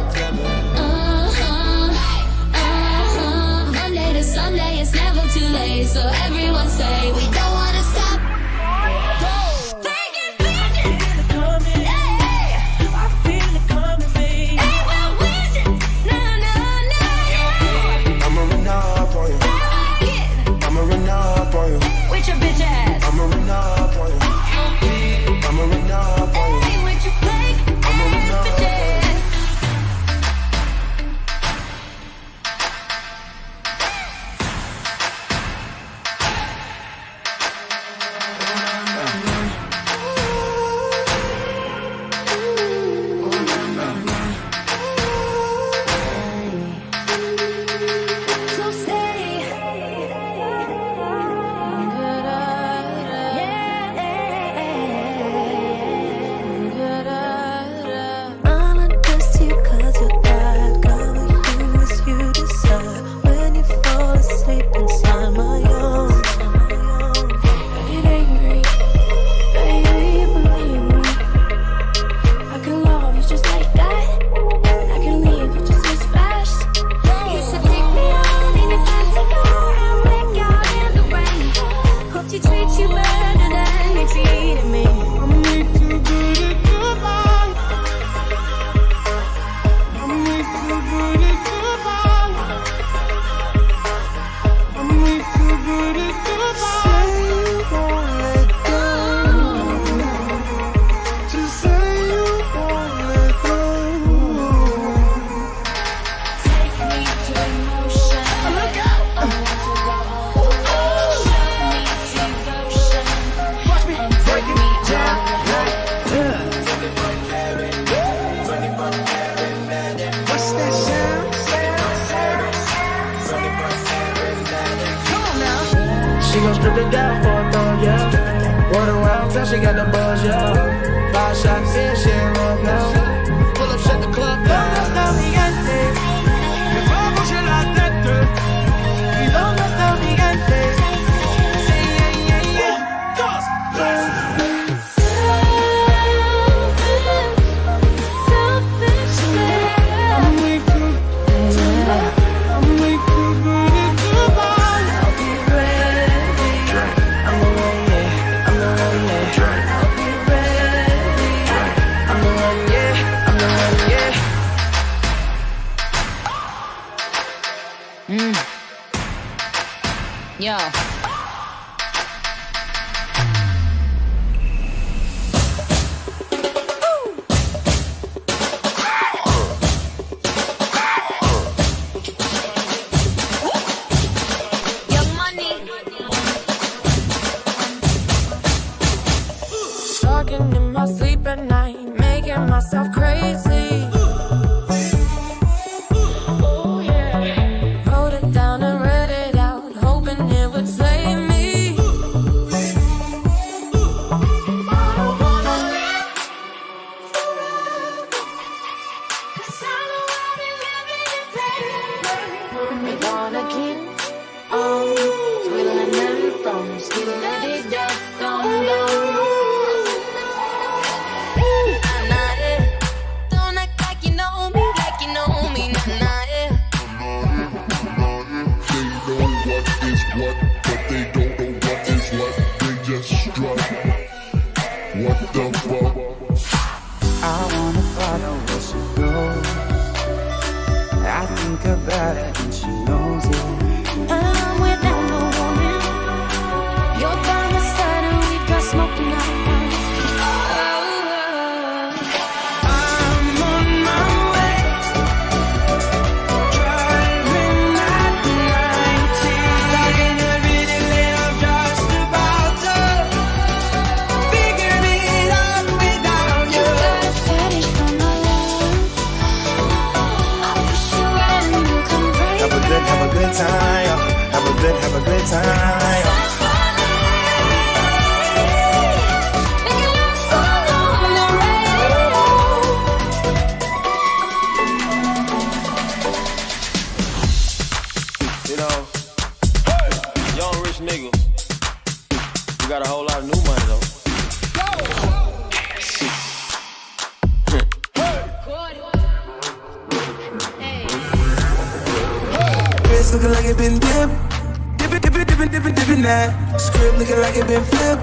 Someday it's never too late, so everyone say we don't wanna stop. She gon' strip it down for a thumb, yeah. Run around till she got the buzz, yeah. 5 shots in, she ain't run now. Pull up, shut the club down. Me va a bouger la tête. Y dónde está mi gigante? talking in my sleep at night, making myself crazy. Wrote it down and read it out, hoping it would save me. I don't wanna live forever, 'cause I know I'll be living in pain. We wanna keep on twiddling them thumbs, till they just don't go. Don't act like you know me, like you know me, nah, nah, yeah. They know what is what, but they don't know what is what. They just strut. What the fuck? I wanna follow where she goes. I think about it and she knows it. I'm without no woman. You're by my side and we've got smoking out. I'm on my way, driving at 90. Talking every day, I'm just about to figure it out without you. Got a fetish for my love. I push you and you come right Have a good time. Have a good time. Making love solo on the radio. You know, young rich nigga, you got a whole lot of new money though. Wrist looking like it been dipped. Dippin' that. Script looking like it been flipped.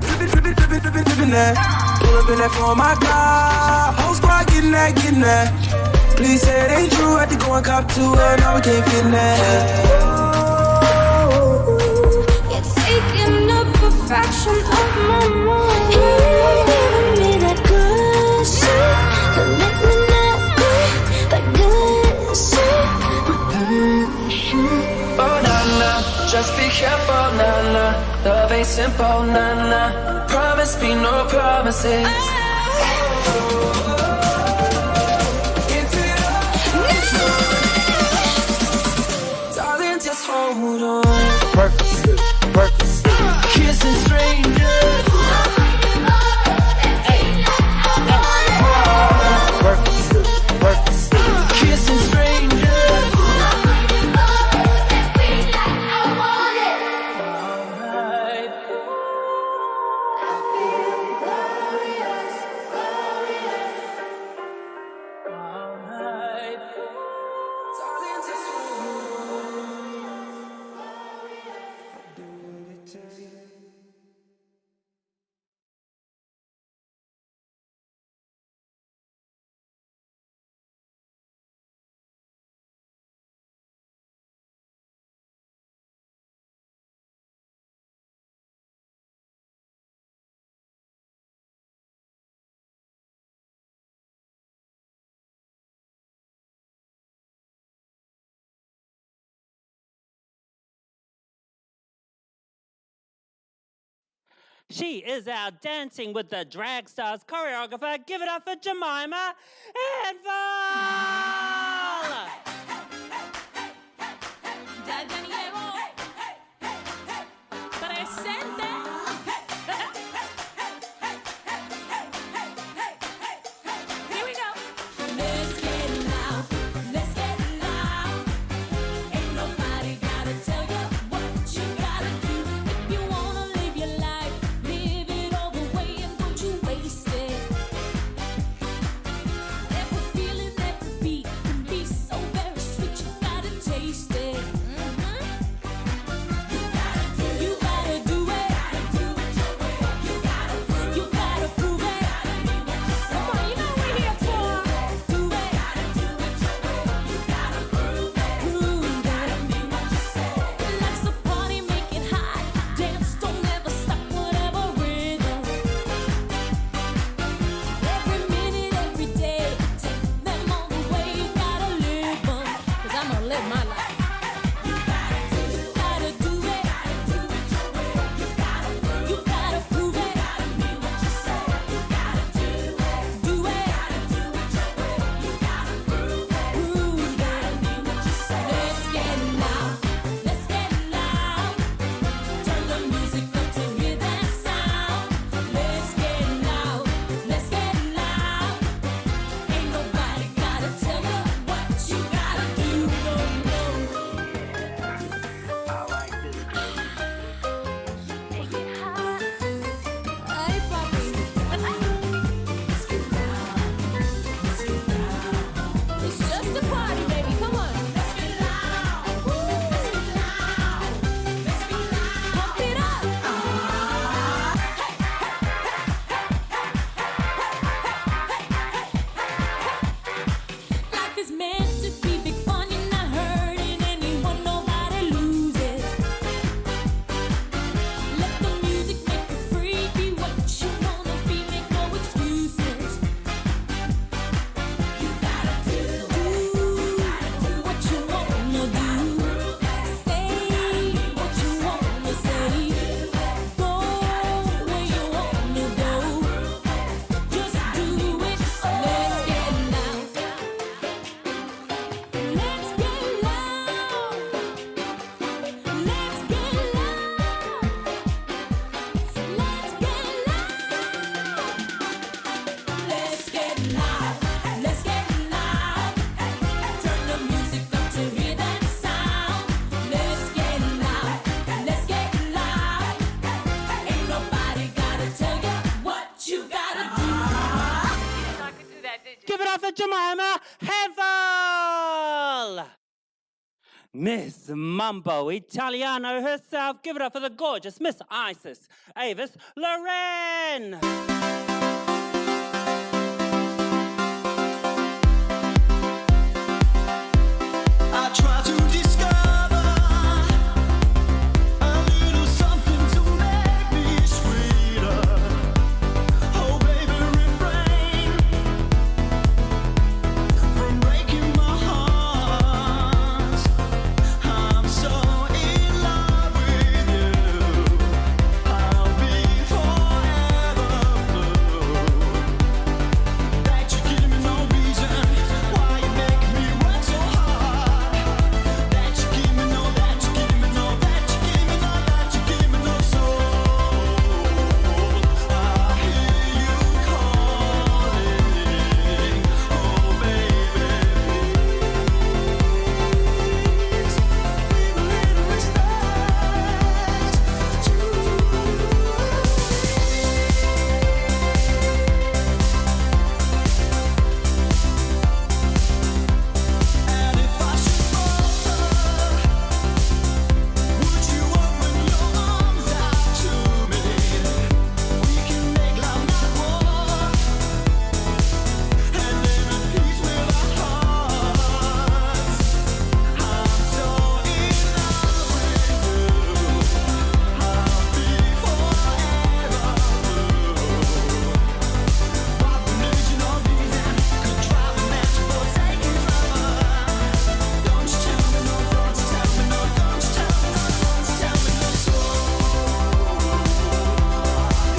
Flippin' that. Pull up in that for my car. Whole squad getting that. Please say it ain't true. Had to go and cop to her. Now we can't fit in that. You're taking the perfection of my mind. You're giving me that good shit, that make me not good, that good shit. Oh, nah, just be careful, nah. Love ain't simple, nah. Promise me no promises. Darling, just hold on. Purpose. Kissing strangers. Purpose. Kissing strangers. She is out dancing with the drag stars choreographer. Give it up for Jemima and Val! Here we go. Let's get loud. Let's get loud. Ain't nobody gotta tell you what you gotta do. If you wanna live your life, live it all the way and don't you waste it. Every feeling, every beat. up for Jemima Hevel! Miss Mambo Italiano herself, give it up for the gorgeous Miss Isis Avis Loren! I try to discover a little something to make me sweeter. Oh, baby, refrain from breaking my heart. I'm so in love with you. I'll be forever blue. That you give me no reason why you make me work so hard. That you give me no, that you give me no, that you give me no, that you give me no soul. I hear you calling, oh baby, please give a little respect to. And if I should falter, would you open your arms out to me? We can make love not war, and live in peace with our hearts. I'm so in love with you. I'll be forever blue. What religion or reason could drive a man to forsake his lover? Don't you tell me no, don't you tell me no, don't you tell me no, don't you tell me no soul. I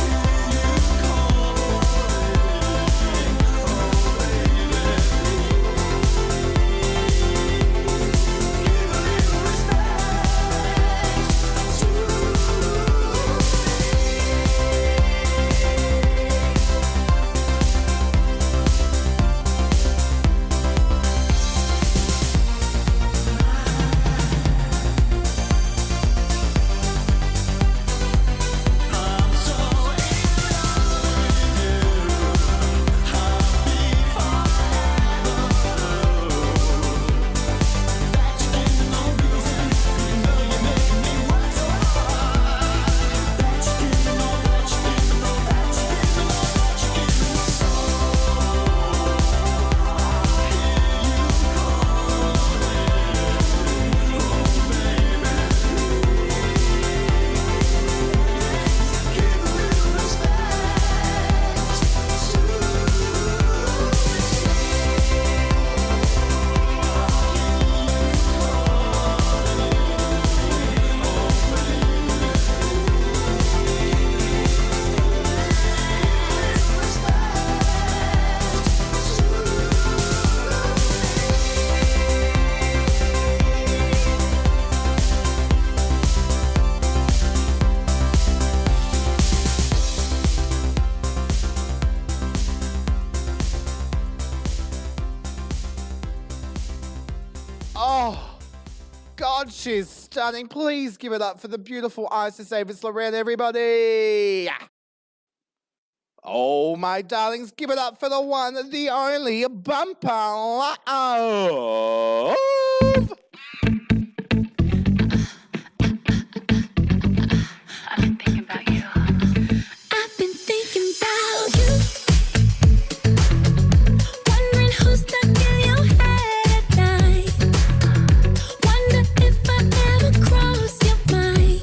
hear you calling, oh baby, give a little respect I'm so in love with you. I'll be forever blue. That you give me no reason, you know you're making me work so hard. That you give me no, that you give me no, that you give me no, that you give me no soul. I hear you calling, oh baby, give a little respect Oh, God, she's stunning. Please give it up for the beautiful Isis Avis Loren, everybody. Oh, my darlings, give it up for the one, the only Bumper Love. I've been thinking about you, wondering who's stuck in your head at night. Wonder if I ever cross your mind,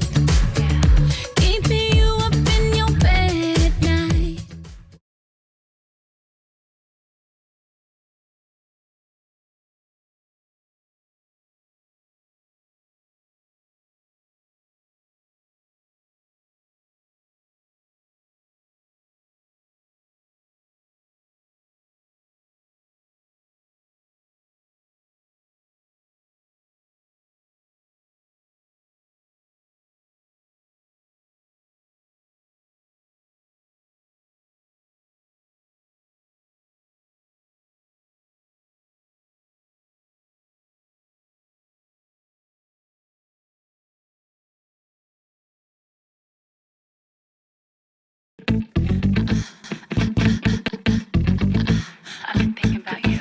keeping you up in your bed at night. I've been thinking about you.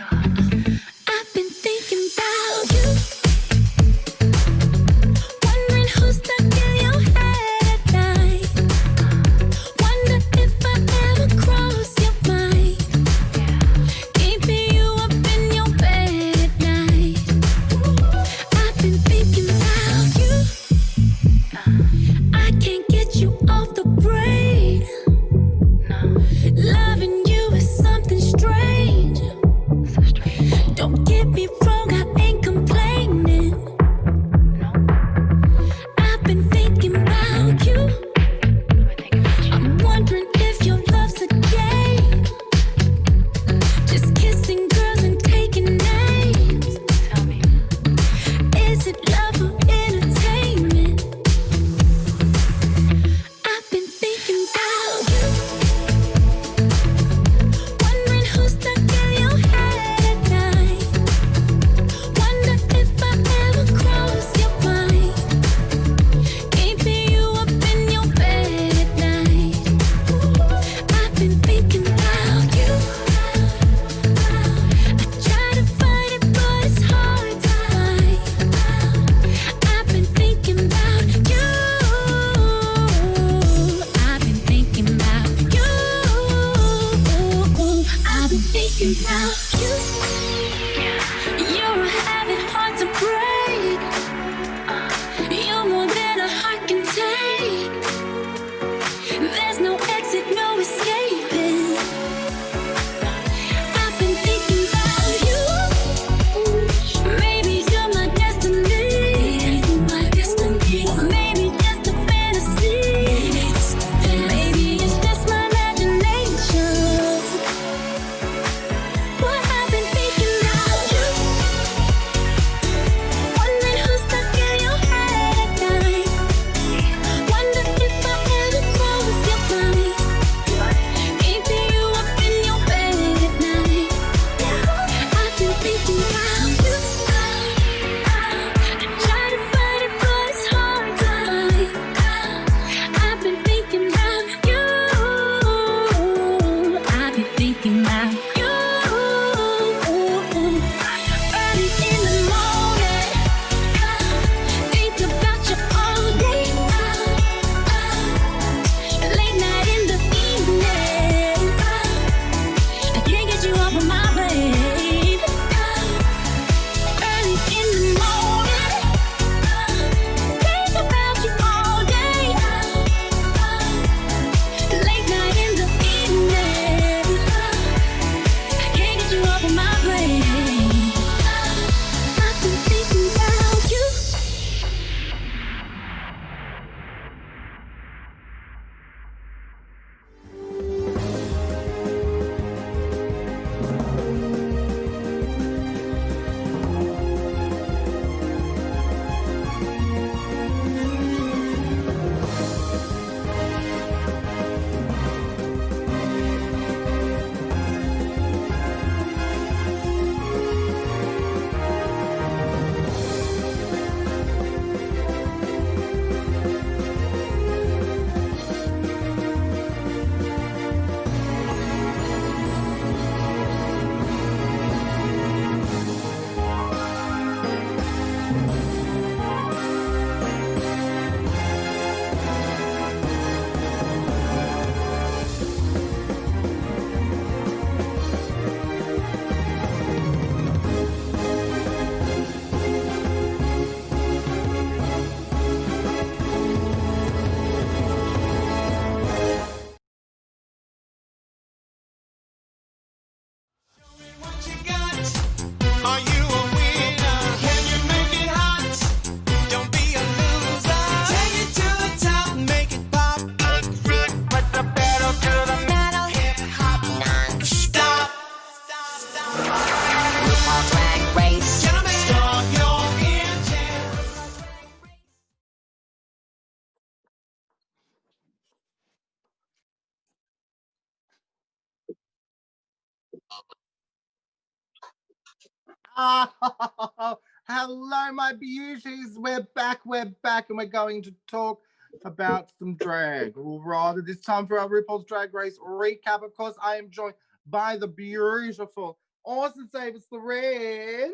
Oh, hello, my beauties. We're back, and we're going to talk about some drag. All right, it is time for our RuPaul's Drag Race recap. Of course, I am joined by the beautiful Awesome Savers Lorraine.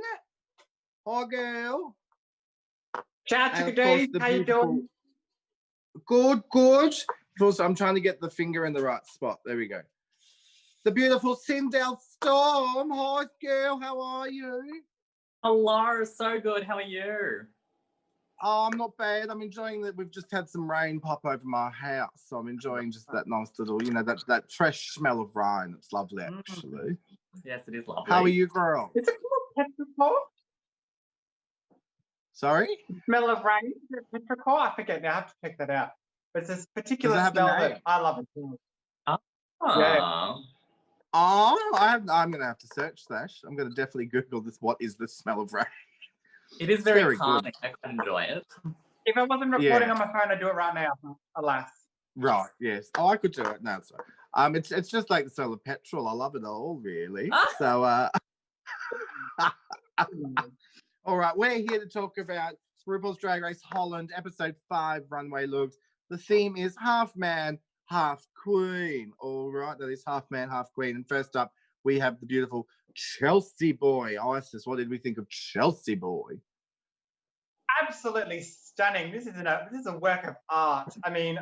Hi, girl. Ciao, Chickadee. How you doing? Good, good. Also, I'm trying to get the finger in the right spot. There we go. The beautiful Sindel Storm. Hi, girl. How are you? Hello. So good. How are you? Oh, I'm not bad. I'm enjoying that we've just had some rain pop over my house. So I'm enjoying just that nice little, that fresh smell of rain. It's lovely, actually. Yes, it is lovely. How are you, girl? Is it called petrichor? Sorry? Smell of rain? Petrichor? I forget now. I have to check that out. But it's this particular Does it have a smell name? that I love it too. Yeah. Oh, I'm going to have to search that. I'm going to definitely Google this. What is the smell of rain? It is very calming. I quite enjoy it. If I wasn't recording on my phone, I'd do it right now. Alas. Right. Yes. Oh, I could do it. No, it's right. It's just like the smell of petrol. I love it all, really. So, all right. We're here to talk about RuPaul's Drag Race Holland, episode 5, runway looks. The theme is half man, half queen. All right. That is half man, half queen. And first up, we have the beautiful Chelsea Boy. Isis, what did we think of Chelsea Boy? Absolutely stunning. This is a work of art. I mean,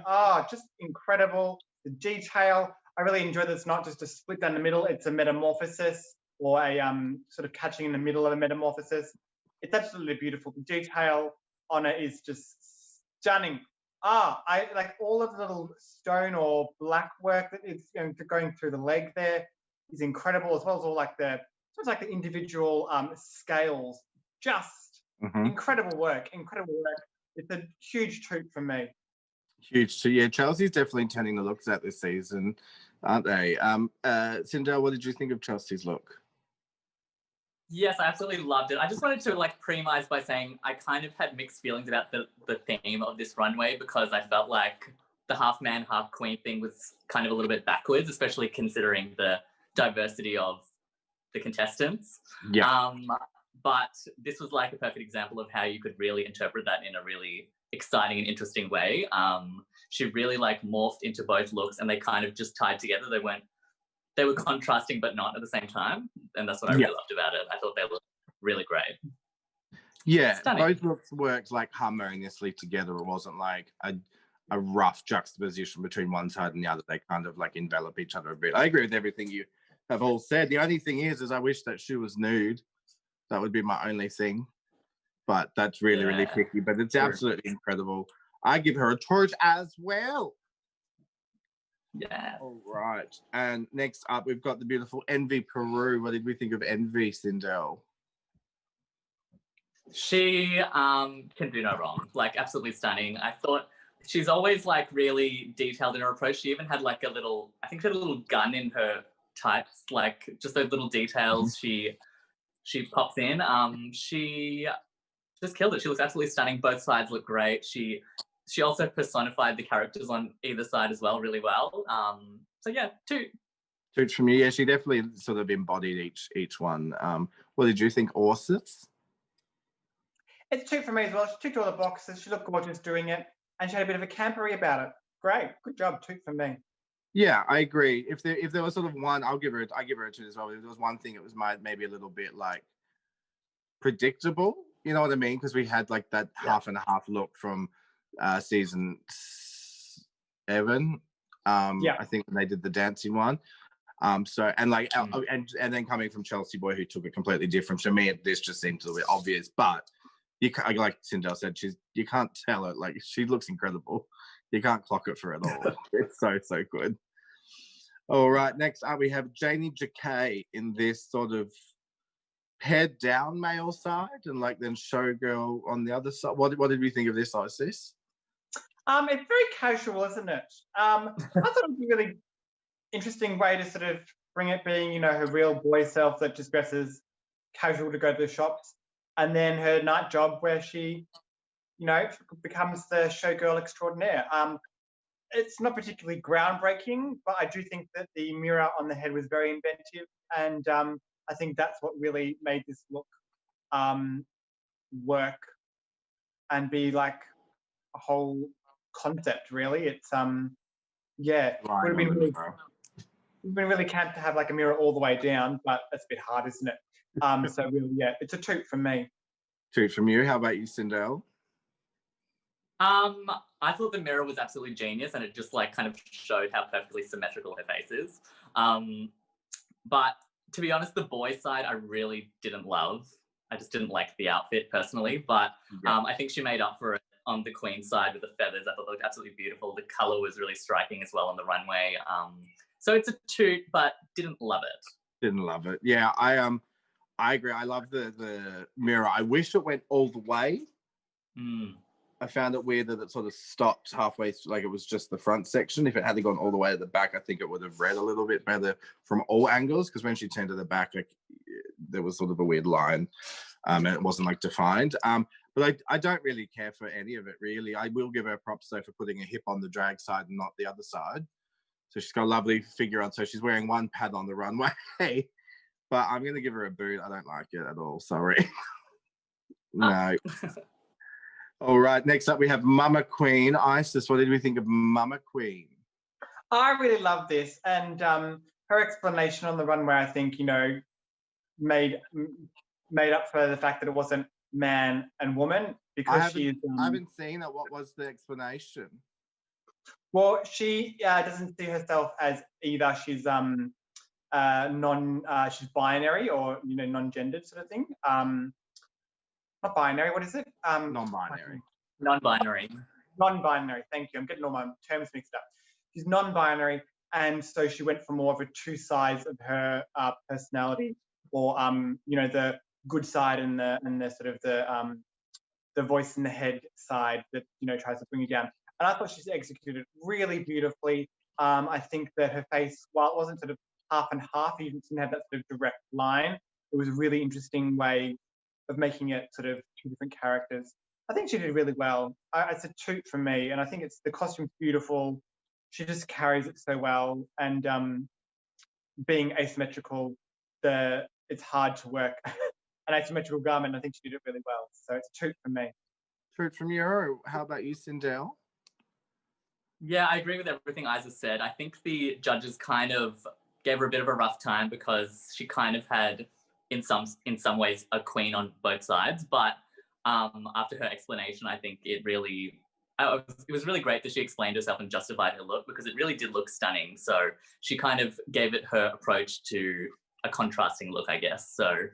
just incredible. The detail. I really enjoy that it's not just a split down the middle. It's a metamorphosis or a sort of catching in the middle of a metamorphosis. It's absolutely beautiful. The detail on it is just stunning. I like all of the little stone or black work that is going through the leg there is incredible, as well as all like the individual scales. Just incredible work. It's a huge treat for me. Huge. So yeah, Chelsea's definitely turning the looks out this season, aren't they? Sindel, what did you think of Chelsea's look? Yes, I absolutely loved it. I just wanted to premise by saying I kind of had mixed feelings about the theme of this runway, because I felt like the half man, half queen thing was kind of a little bit backwards, especially considering the diversity of the contestants. Yeah. But this was like a perfect example of how you could really interpret that in a really exciting and interesting way. She really morphed into both looks, and they kind of just tied together. They were contrasting but not at the same time, and that's what I really loved about it. I thought they looked really great. Yeah, Stunning. both looks worked harmoniously together. It wasn't like a rough juxtaposition between one side and the other. They kind of envelop each other a bit. I agree with everything you have all said. The only thing is I wish that she was nude. That would be my only thing. But that's really, really tricky. But it's absolutely incredible. I give her a torch as well. Yeah. All right. And next up, we've got the beautiful Envy Peru. What did we think of Envy, Sindel? She can do no wrong. Absolutely stunning. I thought she's always really detailed in her approach. She even had I think she had a little gun in her tights, just those little details she pops in. She just killed it. She looks absolutely stunning. Both sides look great. She also personified the characters on either side as well really well. So yeah, 2. 2 from you. Yeah, she definitely sort of embodied each one. What did you think, Orsis? It's 2 for me as well. She ticked all the boxes. She looked gorgeous doing it, and she had a bit of a campery about it. Great, good job. 2 for me. Yeah, I agree. If there was sort of one, I give her a 2 as well. If there was one thing, it was maybe a little bit predictable. You know what I mean? Because we had that half and half look from season 7. I think when they did the dancing one. And then coming from Chelsea Boy, who took it completely different. To me, this just seemed a little bit obvious. But you can't, like Sindel said, you can't tell it. She looks incredible. You can't clock it for it all. It's so good. All right, next up we have Janie Jacquet in this sort of pared down male side, and then Showgirl on the other side. What did we think of this, Isis? It's very casual, isn't it? I thought it was a really interesting way to sort of bring it being, her real boy self that just dresses casual to go to the shops, and then her night job where she, becomes the showgirl extraordinaire. It's not particularly groundbreaking, but I do think that the mirror on the head was very inventive, and I think that's what really made this look work and be like a whole concept. Really, it's would have been really camp to have like a mirror all the way down, but that's a bit hard, isn't it? So really, it's a toot from me. Toot from you. How about you, Sindel? I thought the mirror was absolutely genius, and it just like kind of showed how perfectly symmetrical her face is. But to be honest, the boy side I really didn't love. I just didn't like the outfit personally, but I think she made up for it on the Queen side with the feathers. I thought they looked absolutely beautiful. The color was really striking as well on the runway. So it's a toot, but didn't love it. Didn't love it. Yeah, I agree. I love the mirror. I wish it went all the way. I found it weird that it sort of stopped halfway through, like it was just the front section. If it had gone all the way to the back, I think it would have read a little bit better from all angles, because when she turned to the back, like, there was sort of a weird line, and it wasn't like defined. But I don't really care for any of it, really. I will give her props, though, for putting a hip on the drag side and not the other side. So she's got a lovely figure on. So she's wearing one pad on the runway. But I'm going to give her a boot. I don't like it at all. Sorry. No. All right. Next up, we have Mama Queen. Isis, what did we think of Mama Queen? I really love this. And her explanation on the runway, I think, made up for the fact that it wasn't man and woman, because I haven't seen it. What was the explanation? Well, she doesn't see herself as either. She's she's binary or non-gendered sort of thing. Not binary. What is it? Non-binary. Non-binary. Non-binary. Thank you. I'm getting all my terms mixed up. She's non-binary, and so she went for more of a two sides of her personality, or the good side and the sort of the voice in the head side that tries to bring you down. And I thought she's executed really beautifully. I think that her face, while it wasn't sort of half and half, you didn't have that sort of direct line. It was a really interesting way of making it sort of two different characters. I think she did really well. It's a toot from me, and I think the costume's beautiful. She just carries it so well, and being asymmetrical, it's hard to work an asymmetrical garment. I think she did it really well. So it's a toot from me. Toot from you. How about you, Sindel? Yeah, I agree with everything Isa said. I think the judges kind of gave her a bit of a rough time, because she kind of had, in some ways, a queen on both sides. But after her explanation, I think it was really great that she explained herself and justified her look, because it really did look stunning. So she kind of gave it her approach to a contrasting look, I guess. So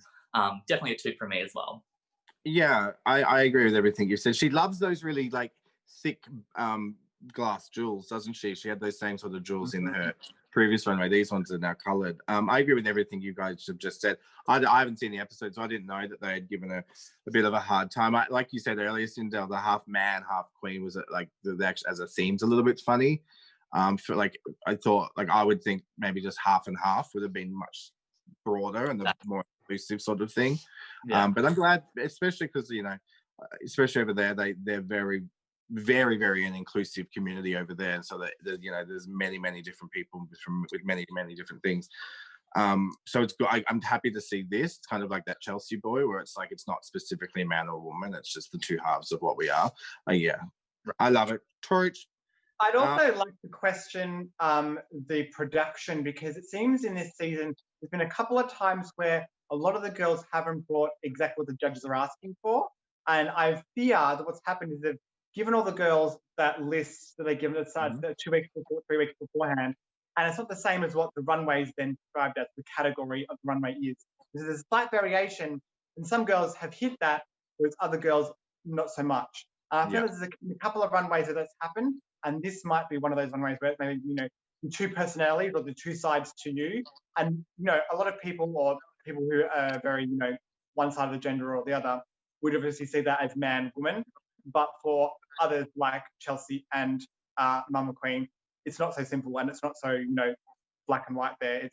definitely a toot for me as well. Yeah, I agree with everything you said. She loves those really like thick glass jewels, doesn't she? She had those same sort of jewels in her previous runway. These ones are now coloured. I agree with everything you guys have just said. I haven't seen the episode, so I didn't know that they had given her a bit of a hard time. Like you said earlier, Sindel, the half man, half queen was like as a theme's a little bit funny. For like, I thought, like, I would think maybe just half and half would have been much broader and the more inclusive sort of thing. Yeah. But I'm glad, especially because especially over there, they're very, very, very an inclusive community over there. And so that there's many, many different people with many, many different things. So it's good. I'm happy to see this. It's kind of like that Chelsea boy, where it's like it's not specifically a man or a woman. It's just the two halves of what we are. Yeah, I love it. Torch. I'd also like to question the production, because it seems in this season there's been a couple of times where a lot of the girls haven't brought exactly what the judges are asking for, and I fear that what's happened is they've given all the girls that list that they give at the 2 weeks before, 3 weeks beforehand, and it's not the same as what the runway is then described as the category of the runway is. There's a slight variation, and some girls have hit that, whereas other girls not so much. I feel there's a couple of runways where that's happened, and this might be one of those runways where maybe the two personalities or the two sides to you, and a lot of people or people who are very one side of the gender or the other would obviously see that as man woman, but for others like Chelsea and Mama Queen, it's not so simple, and it's not so black and white there.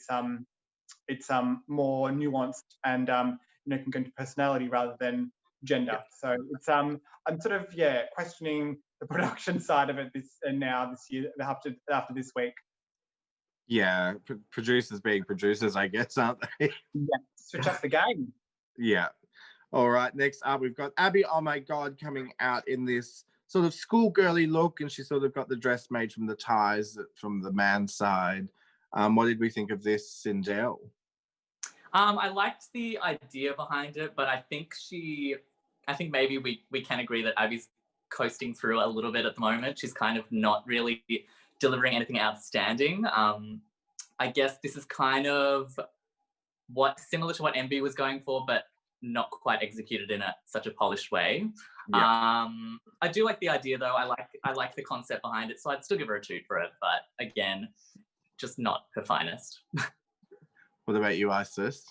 It's more nuanced and can go into personality rather than gender. So it's I'm sort of questioning the production side of it this year after this week. Yeah, producers being producers, I guess, aren't they? Yeah, switch up the game. Yeah. All right, next up, we've got Abby, oh my God, coming out in this sort of schoolgirly look, and she sort of got the dress made from the ties from the man's side. What did we think of this, Sindel? I liked the idea behind it, but I think maybe we can agree that Abby's coasting through a little bit at the moment. She's kind of not really delivering anything outstanding. I guess this is kind of similar to what MB was going for, but not quite executed in such a polished way. Yeah. I do like the idea though. I like the concept behind it, so I'd still give her a toot for it. But again, just not her finest. What about you, Isis?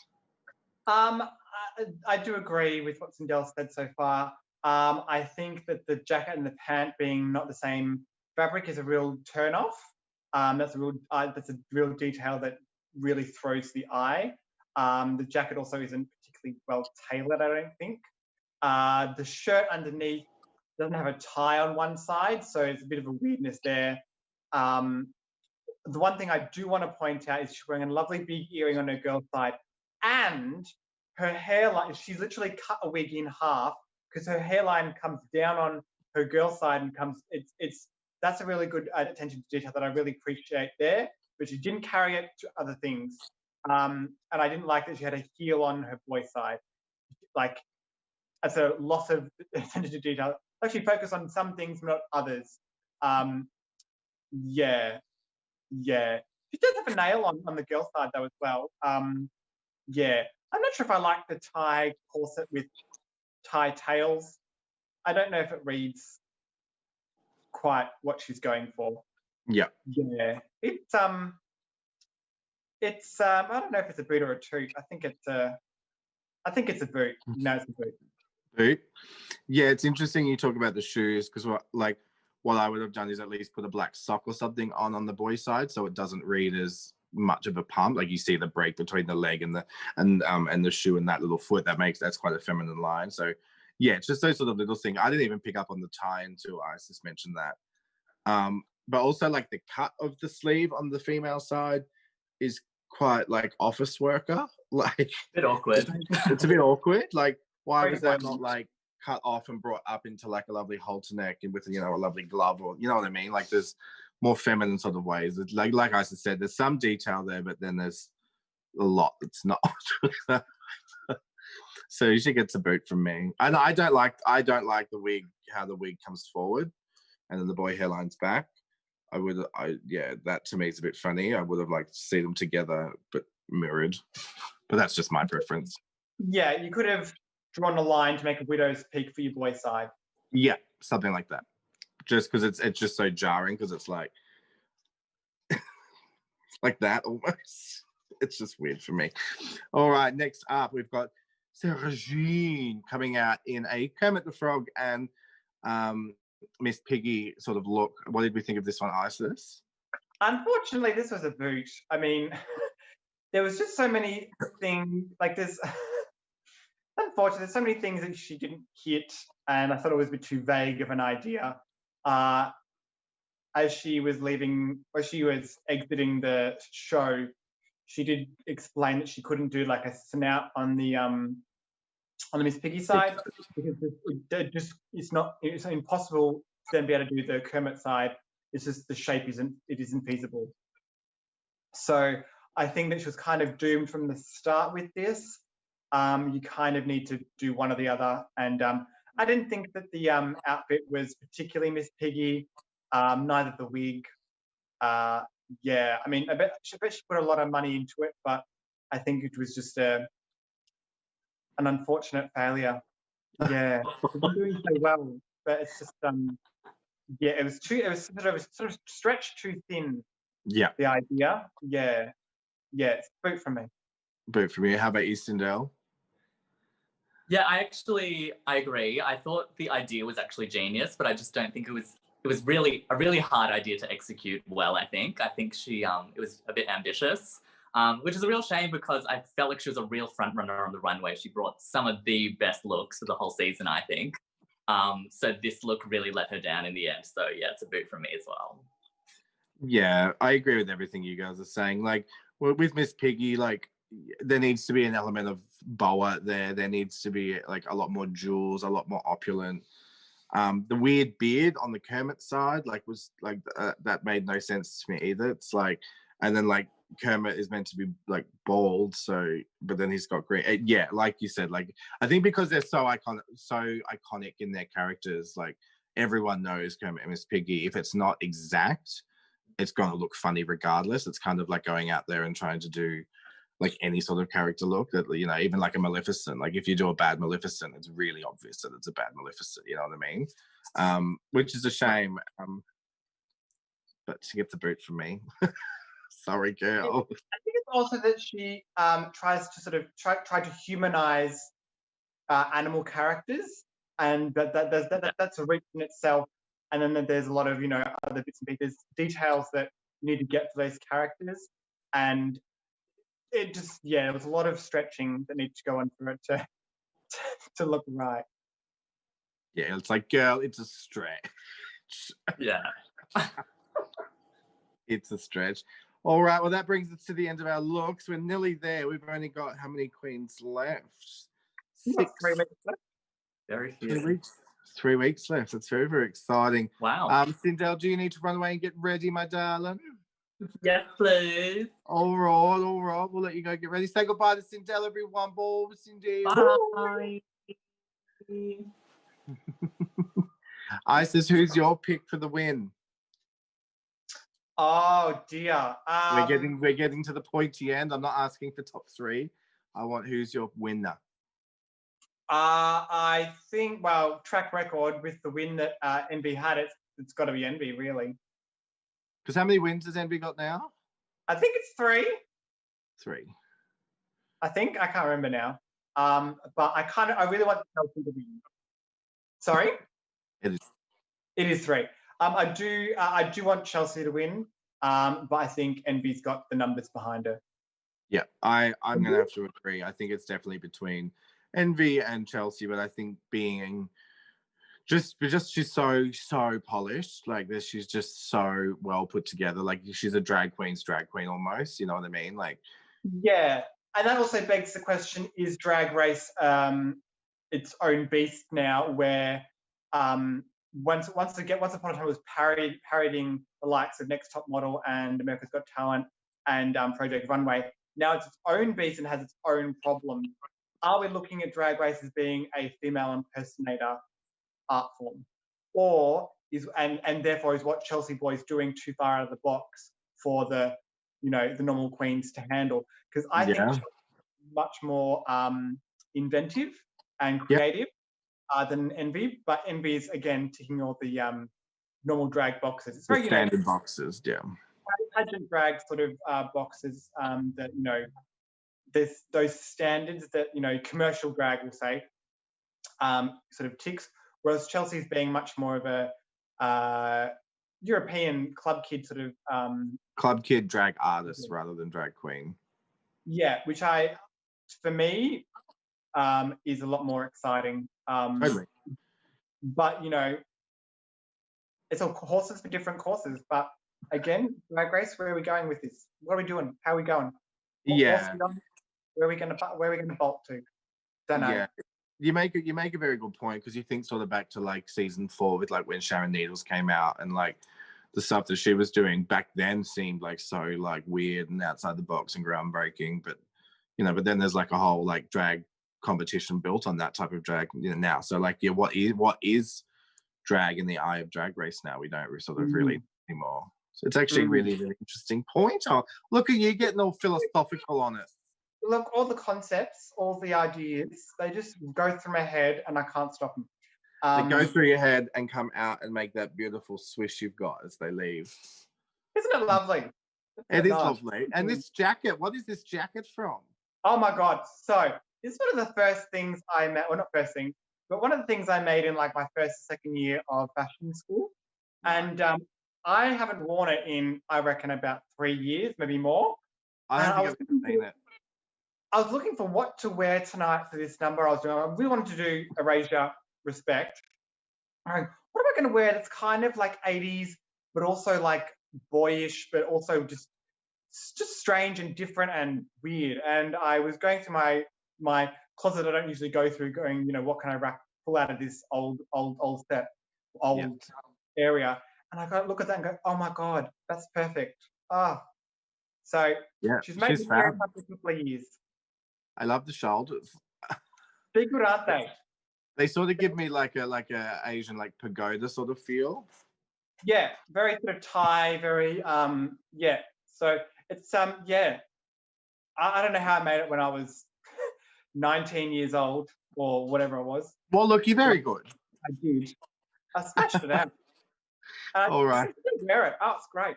I do agree with what Sindel said so far. I think that the jacket and the pant being not the same fabric is a real turn-off. That's a real detail that really throws the eye. The jacket also isn't particularly well tailored, I don't think. The shirt underneath doesn't have a tie on one side, so it's a bit of a weirdness there. The one thing I do want to point out is she's wearing a lovely big earring on her girl side, and her hairline, she's literally cut a wig in half because her hairline comes down on her girl side and that's a really good attention to detail that I really appreciate there, but she didn't carry it to other things. And I didn't like that she had a heel on her boy side. Like, that's a loss of attention to detail. Actually focus on some things, not others. Yeah. She does have a nail on the girl side though as well. Yeah. I'm not sure if I like the tie corset with tie tails. I don't know if it reads quite what she's going for. Yeah. Yeah. It's I don't know if it's a boot or a toot. I think it's a boot. No, it's a boot. Boot. Yeah, it's interesting you talk about the shoes because what I would have done is at least put a black sock or something on the boy side so it doesn't read as much of a pump. Like you see the break between the leg and the shoe and that little foot. That's quite a feminine line. So yeah, it's just those sort of little things. I didn't even pick up on the tie until Isis mentioned that. But also like the cut of the sleeve on the female side is quite like office worker. Like a bit awkward. It's a bit awkward. Like why was that not like cut off and brought up into like a lovely halter neck and with a lovely glove, or you know what I mean? Like there's more feminine sort of ways. It's like I said, there's some detail there, but then there's a lot that's not. So she gets a boot from me. And I don't like the wig, how the wig comes forward and then the boy hairline's back. That to me is a bit funny. I would have liked to see them together but mirrored. But that's just my preference. Yeah, you could have drawn a line to make a widow's peak for your boy side. Yeah, something like that. Just because it's just so jarring because it's like like that almost. It's just weird for me. All right, next up we've got Sarah Jean coming out in a Kermit the Frog and Miss Piggy sort of look. What did we think of this one, Isis? Unfortunately, this was a boot. I mean, there was just so many things like this. Unfortunately, there's so many things that she didn't hit, and I thought it was a bit too vague of an idea. As she was leaving, or she was exiting the show, she did explain that she couldn't do like a snout on the Miss Piggy side because it's impossible to then be able to do the Kermit side. It's just the shape isn't feasible. So I think that she was kind of doomed from the start with this. You kind of need to do one or the other, and I didn't think that the outfit was particularly Miss Piggy. Neither the wig. Yeah, I mean, I bet she put a lot of money into it, but I think it was just an unfortunate failure. Yeah, it was doing so well, but it's just yeah, it was sort of stretched too thin. Yeah, the idea. Yeah, it's boot from me. Boot from me. How about you, Sindel? Yeah, I agree. I thought the idea was actually genius, but I just don't think it was really a really hard idea to execute well. I think she it was a bit ambitious, which is a real shame because I felt like she was a real front runner on the runway. She brought some of the best looks for the whole season, I think. So this look really let her down in the end. So yeah, it's a boot from me as well. Yeah, I agree with everything you guys are saying. Like with Miss Piggy, like there needs to be an element of boa there. There needs to be like a lot more jewels, a lot more opulent. The weird beard on the Kermit side, like, was like that made no sense to me either. It's like, and then like Kermit is meant to be like bald, so but then he's got green. Yeah, like you said, like I think because they're so iconic in their characters, like everyone knows Kermit and Miss Piggy. If it's not exact, it's going to look funny regardless. It's kind of like going out there and trying to do like any sort of character look that, you know, even like a Maleficent. Like if you do a bad Maleficent, it's really obvious that it's a bad Maleficent. You know what I mean? Which is a shame. But she gets a boot from me. Sorry, girl. I think it's also that she tries to sort of try to humanize animal characters, and that's a reach in itself. And then there's a lot of, you know, other bits and pieces, details that you need to get for those characters. And it just, yeah, there was a lot of stretching that needs to go on for it to look right. Yeah, it's like, girl, it's a stretch. Yeah. It's a stretch. All right, well, that brings us to the end of our looks. We're nearly there. We've only got how many queens left? 6. 3 weeks left. Very few. 3 weeks. 3 weeks left. It's very, very exciting. Wow. Sindel, do you need to run away and get ready, my darling? Yes, please. All right. We'll let you go get ready. Say goodbye to Sindel, everyone. Bye, Sindel. Bye. Isis, who's your pick for the win? Oh dear. We're getting to the pointy end. I'm not asking for top 3. I want who's your winner. I think, well, track record with the win that Envy had, it's got to be Envy, really. Because how many wins has Envy got now? I think it's 3. 3. I think, I can't remember now. But I really want Chelsea to win. Sorry? It is 3. I do want Chelsea to win, but I think Envy's got the numbers behind her. Yeah, I'm going to have to agree. I think it's definitely between Envy and Chelsea, but I think being just she's so polished, like this, she's just so well put together. Like she's a drag queen almost, you know what I mean? Like, yeah, and that also begs the question: is Drag Race its own beast now? Where once upon a time it was parodying the likes of Next Top Model and America's Got Talent and Project Runway. Now it's its own beast and has its own problems. Are we looking at Drag Race as being a female impersonator art form, or and therefore is what Chelsea Boy is doing too far out of the box for the normal queens to handle? Because I think Chelsea's much more inventive and creative than Envy, but Envy is again ticking all the normal drag boxes. It's very standard boxes, yeah. Pageant drag sort of boxes that there's those standards that commercial drag will say sort of ticks, whereas Chelsea's being much more of a European club kid sort of club kid drag artist rather than drag queen. Yeah, which for me is a lot more exciting. Totally. But it's all horses for different courses. But again, Drag Race, where are we going with this? What are we doing? How are we going? Where are we going to bolt to? Don't know. Yeah. You make a very good point, because you think sort of back to like season 4 with like when Sharon Needles came out, and like the stuff that she was doing back then seemed like so like weird and outside the box and groundbreaking. But but then there's like a whole like drag competition built on that type of drag now. So like, yeah, what is drag in the eye of Drag Race now? We don't sort of really anymore. So it's actually really, really interesting point. Oh, look at you getting all philosophical on it. Look, all the concepts, all the ideas, they just go through my head and I can't stop them. They go through your head and come out and make that beautiful swish you've got as they leave. Isn't it lovely? It is lovely. And this jacket, what is this jacket from? Oh my God. So this is one of the first things I made, well, not first thing, but one of the things I made in like my first, second year of fashion school. And I haven't worn it in, I reckon, about 3 years, maybe more. I was looking for what to wear tonight for this number I was doing. I really wanted to do Erasure Respect. What am I going to wear that's kind of like 80s, but also like boyish, but also just just strange and different and weird. And I was going through my closet I don't usually go through, going, what can I pull out of this old area? And I look at that and go, oh my God, that's perfect. So she's made me care for a couple of years. I love the shoulders. They're good, aren't they? They sort of give me like a Asian like pagoda sort of feel. Yeah, very sort of Thai, very So it's I don't know how I made it when I was 19 years old or whatever I was. Well, look, you're very good. I did. I smashed it out. All right. Still wear it. Oh, it's great.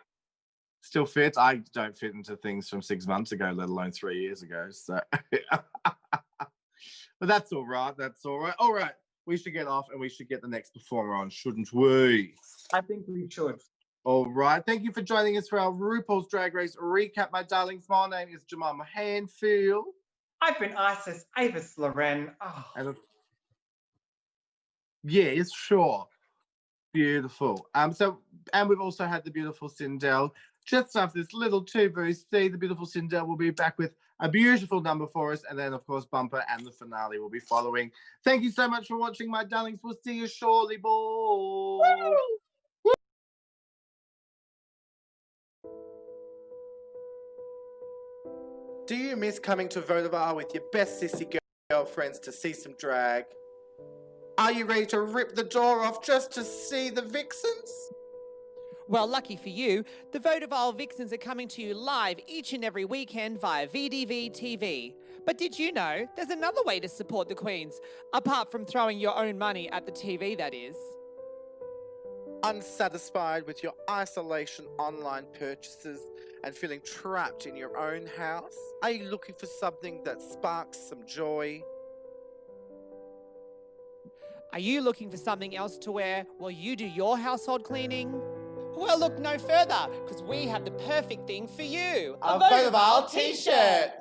Still fits. I don't fit into things from 6 months ago, let alone 3 years ago. So, but that's all right. That's all right. All right. We should get off and we should get the next performer on, shouldn't we? I think we should. All right. Thank you for joining us for our RuPaul's Drag Race recap, my darlings. My name is Jemima Handfield. I've been Isis Avis Loren. Yes, sure. Beautiful. And we've also had the beautiful Sindel. Just after this little 2 verse C, the beautiful Sindel will be back with a beautiful number for us. And then, of course, Bumper and the finale will be following. Thank you so much for watching, my darlings. We'll see you shortly, boys. Do you miss coming to Vodavile with your best sissy girlfriends to see some drag? Are you ready to rip the door off just to see the vixens? Well, lucky for you, the Vodavile Vixens are coming to you live each and every weekend via VDV TV. But did you know there's another way to support the Queens, apart from throwing your own money at the TV, that is? Unsatisfied with your isolation online purchases and feeling trapped in your own house? Are you looking for something that sparks some joy? Are you looking for something else to wear while you do your household cleaning? Well, look no further, because we have the perfect thing for you. A Vodavile t-shirt!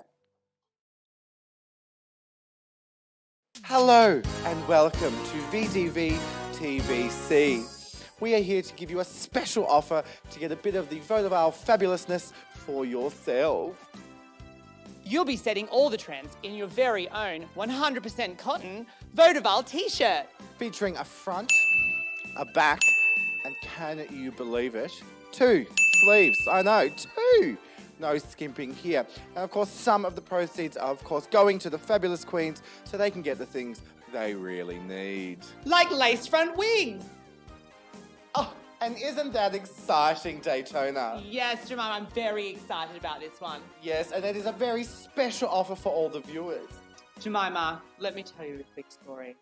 Hello and welcome to VDV TVC. We are here to give you a special offer to get a bit of the Vodavile fabulousness for yourself. You'll be setting all the trends in your very own 100% cotton Vodavile t-shirt. Featuring a front, a back, and can you believe it? 2 sleeves, I know, 2! No skimping here. And of course, some of the proceeds are of course going to the fabulous queens so they can get the things they really need. Like lace front wigs. Oh, and isn't that exciting, Daytona? Yes, Jemima, I'm very excited about this one. Yes, and it is a very special offer for all the viewers. Jemima, let me tell you a quick story.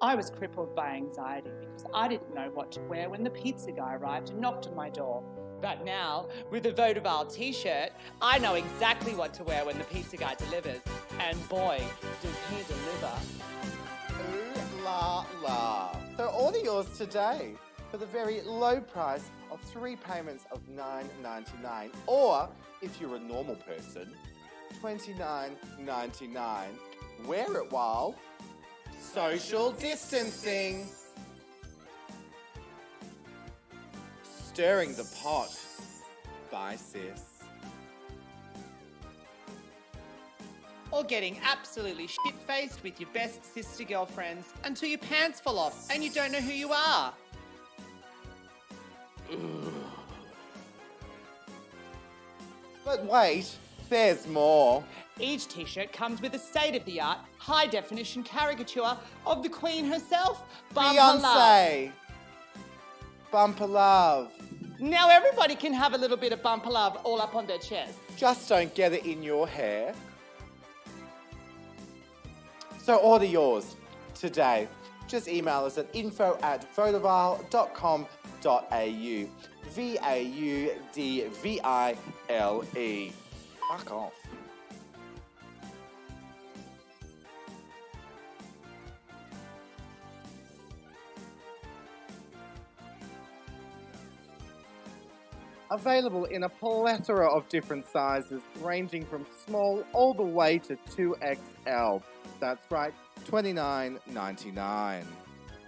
I was crippled by anxiety because I didn't know what to wear when the pizza guy arrived and knocked on my door. But now, with the Vodavile t-shirt, I know exactly what to wear when the pizza guy delivers. And boy, does he deliver. Ooh la la. So order yours today for the very low price of 3 payments of $9.99. Or, if you're a normal person, $29.99. Wear it while social distancing. Stirring the pot. Bye, sis. Or getting absolutely shit-faced with your best sister girlfriends until your pants fall off and you don't know who you are. But wait, there's more. Each t-shirt comes with a state-of-the-art, high-definition caricature of the Queen herself, Beyonce. Bumper love. Now everybody can have a little bit of bumper love all up on their chest. Just don't get it in your hair. So order yours today. Just email us at info@vodavile.com.au. VAUDVILE. Fuck off. Available in a plethora of different sizes, ranging from small all the way to 2XL. That's right, $29.99.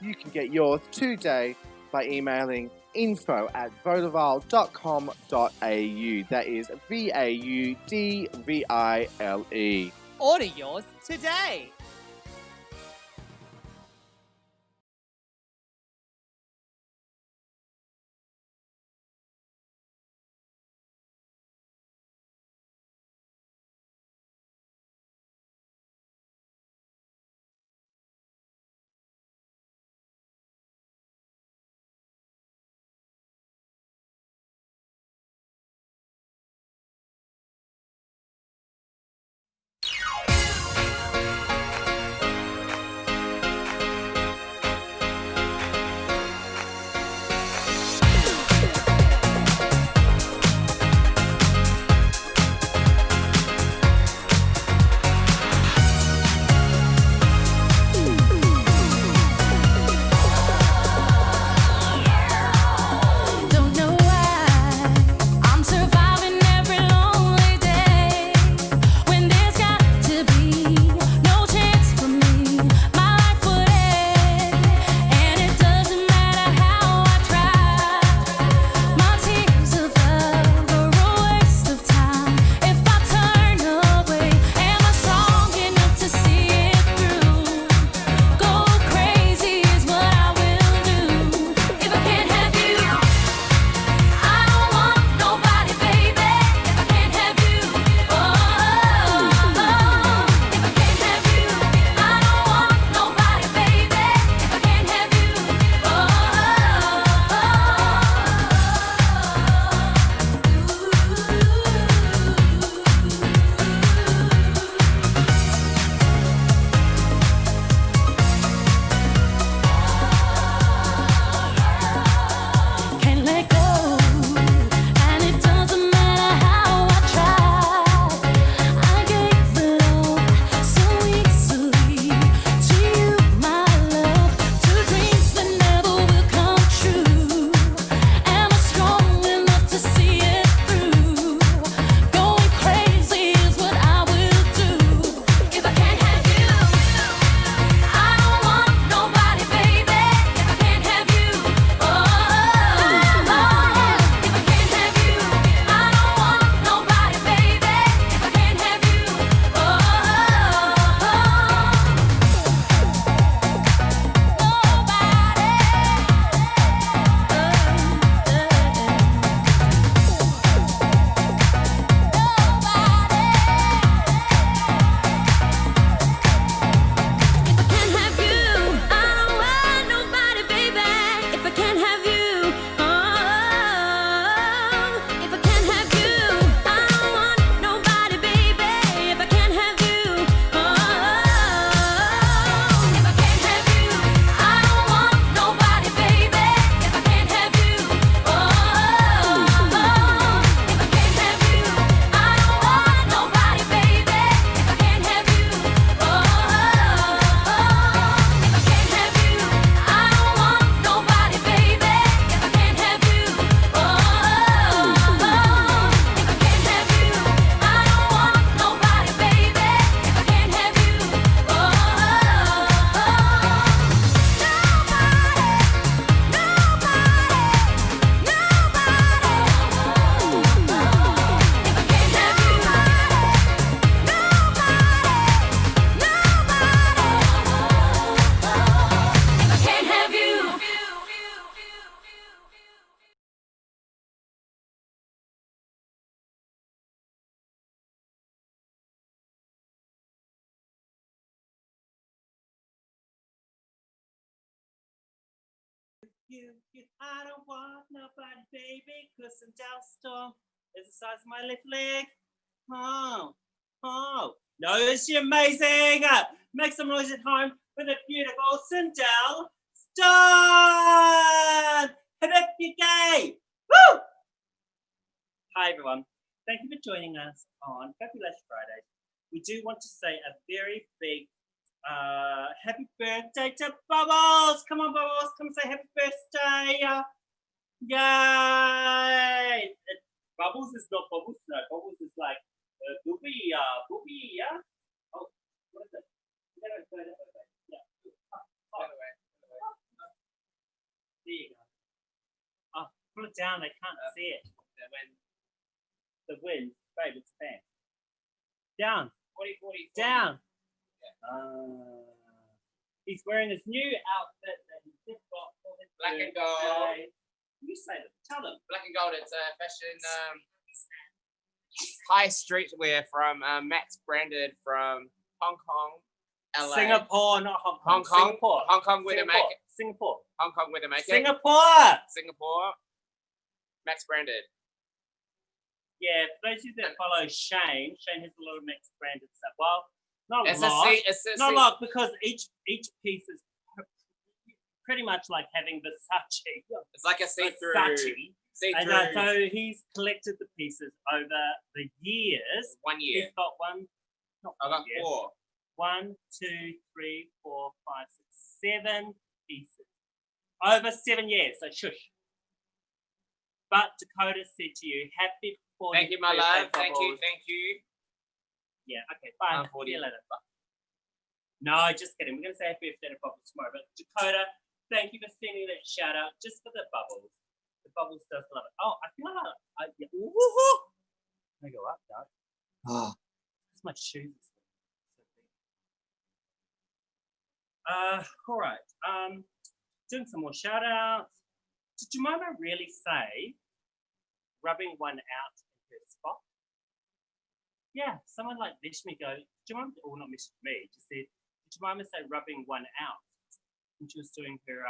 You can get yours today by emailing info@vaudevilles.com.au. That is VAUDVILE. Order yours today. I don't want nobody, baby, cause I'm just is the size of my left leg. No, is she amazing? Make some noise at home for the beautiful Sindel Stone! Hip hip, you gay! Woo! Hi everyone, thank you for joining us on Fabulash Fridays. We do want to say a very big happy birthday to Bubbles! Come on, Bubbles, come say happy birthday! Yay! Bubbles is not Bubbles, no. Bubbles is like Booby, yeah? Oh, what is it? Yeah. There you go. Pull it down, they can't see it. The wind. Babe, it's fan. Down. 40. Down. He's wearing his new outfit that he just got for his Black and birthday. gold. You say them. Tell them. Black and gold. It's a fashion high street wear from Max branded from Hong Kong, LA. Singapore, not Hong Kong. Singapore. Hong Kong where they make it. Singapore. Hong Kong where they make it. Singapore. Max branded. Yeah, for those of you that follow Shane has a lot of Max branded stuff. Well, not a It's lot. Not a lot because each piece is pretty much like having Versace. It's like a see-through. And so he's collected the pieces over the years. 1 year. He's got one. I got 4. 1, 2, 3, 4, 5, 6, 7 pieces. Over 7 years, so shush. But Dakota said to you, happy 40th Thank you, my love. Thank you. Yeah, okay, bye. See you later. Bye. No, just kidding. We're going to say happy birthday to Bubbles tomorrow. But Dakota, thank you for sending that shout out just for the Bubbles. The Bubbles does love it. Oh, I feel like yeah. Woohoo! Can I go up, no? Oh. That's my shoes. All right. Doing some more shout outs. Did Jemima really say rubbing one out in her spot? Yeah, someone like messaged me go, Jemima, or not messaged me, just said, did Jemima say rubbing one out when she was doing her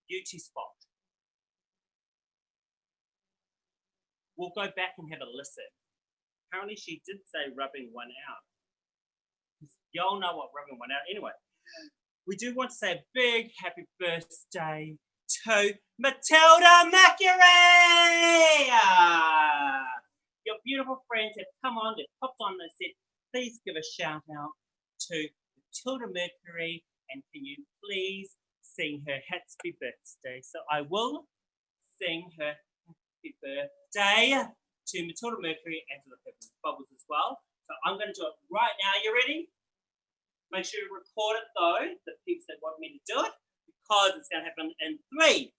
beauty spot? We'll go back and have a listen. Apparently she did say rubbing one out. Y'all know what rubbing one out. Anyway, we do want to say a big happy birthday to Matilda Mercury! Your beautiful friends have come on, they've popped on, they said, please give a shout out to Matilda Mercury and can you please sing her happy birthday? So I will sing her happy birthday to Matilda Mercury and to the Peppermint Bubbles as well. So I'm going to do it right now. You ready? Make sure you record it though, the peeps that want me to do it, because it's going to happen in 3.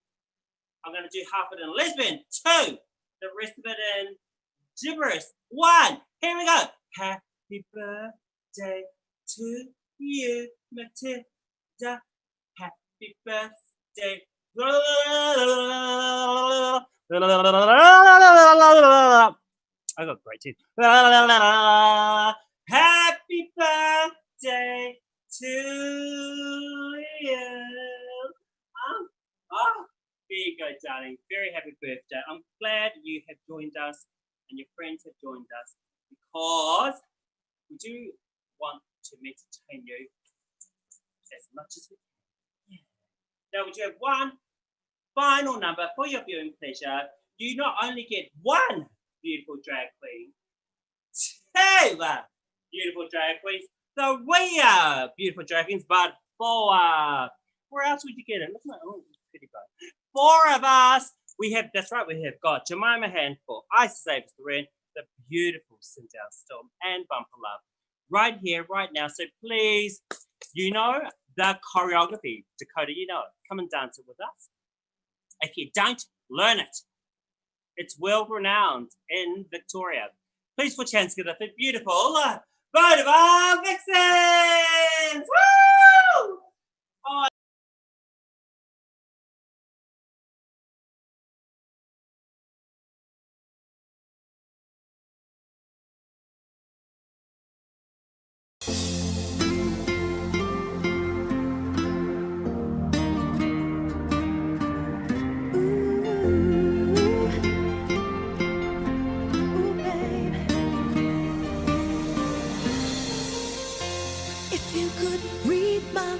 I'm going to do half of it in lesbian. 2. The rest of it in gibberish. 1. Here we go. Happy birthday to you, Matilda. Happy birthday. I got great teeth. Happy birthday to you. There you go, darling. Very happy birthday. I'm glad you have joined us and your friends have joined us because we do want to entertain you as much as we can. Now, we do have one final number for your viewing pleasure. You not only get 1 beautiful drag queen, 2 beautiful drag queens, 3 beautiful drag queens, but 4. Where else would you get it? Look at that. Oh, pretty good. 4 of us. We have, that's right, we have got Jemima Handful, Isis Avis Loren, the beautiful Cynthia Storm, and Bumper Love right here, right now. So please, you know the choreography. Dakota, you know it. Come and dance it with us. If you don't, learn it. It's world-renowned in Victoria. Please put your hands together for beautiful Vote of our Vixens! Woo! Oh, If you could read my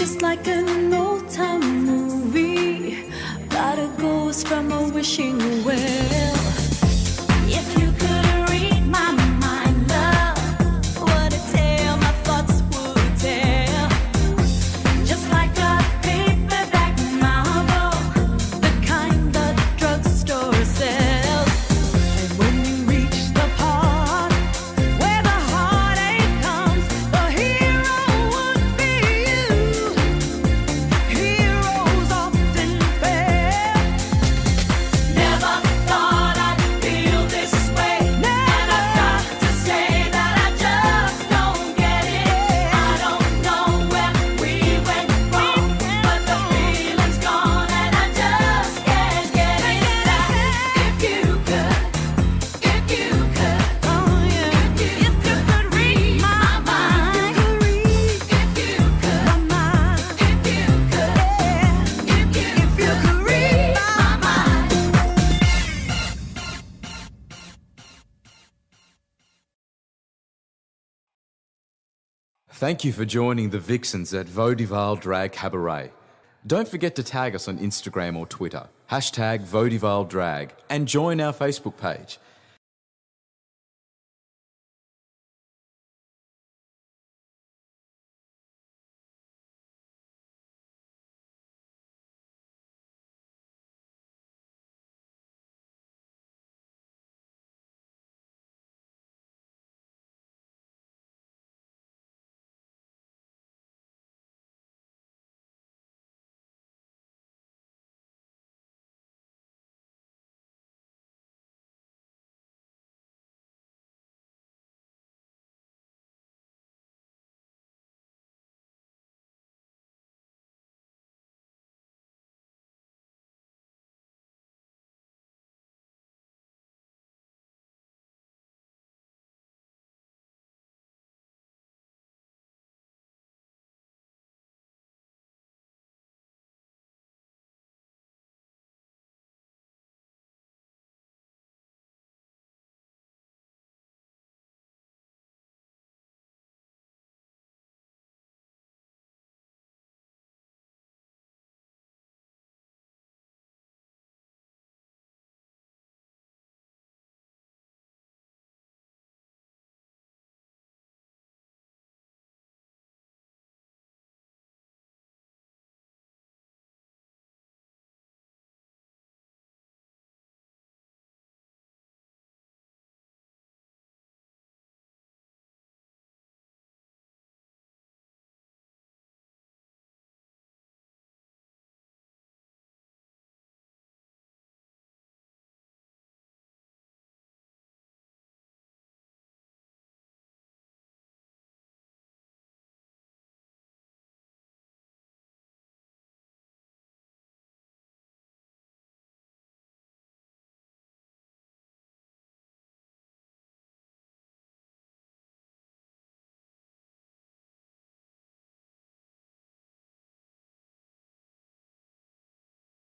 just like an old-time movie, about a ghost from a wishing well. If you could read my mind, love, what a tale my thoughts would tell. Just like a paperback novel, the kind the drugstore sells. And when you reach the part where the heartache comes, the hero would be you. Heroes often fail. Never thought I'd feel this way, and I've got to say that I just don't get it. I don't know where we went wrong, but the feeling's gone, and I just can't get it back. If you could, oh yeah, if you could read my mind, if you could, my mind, if you could read my mind. Thank you for joining the Vixens at Vaudeville Drag Cabaret. Don't forget to tag us on Instagram or Twitter, #Vaudeville Drag, and join our Facebook page.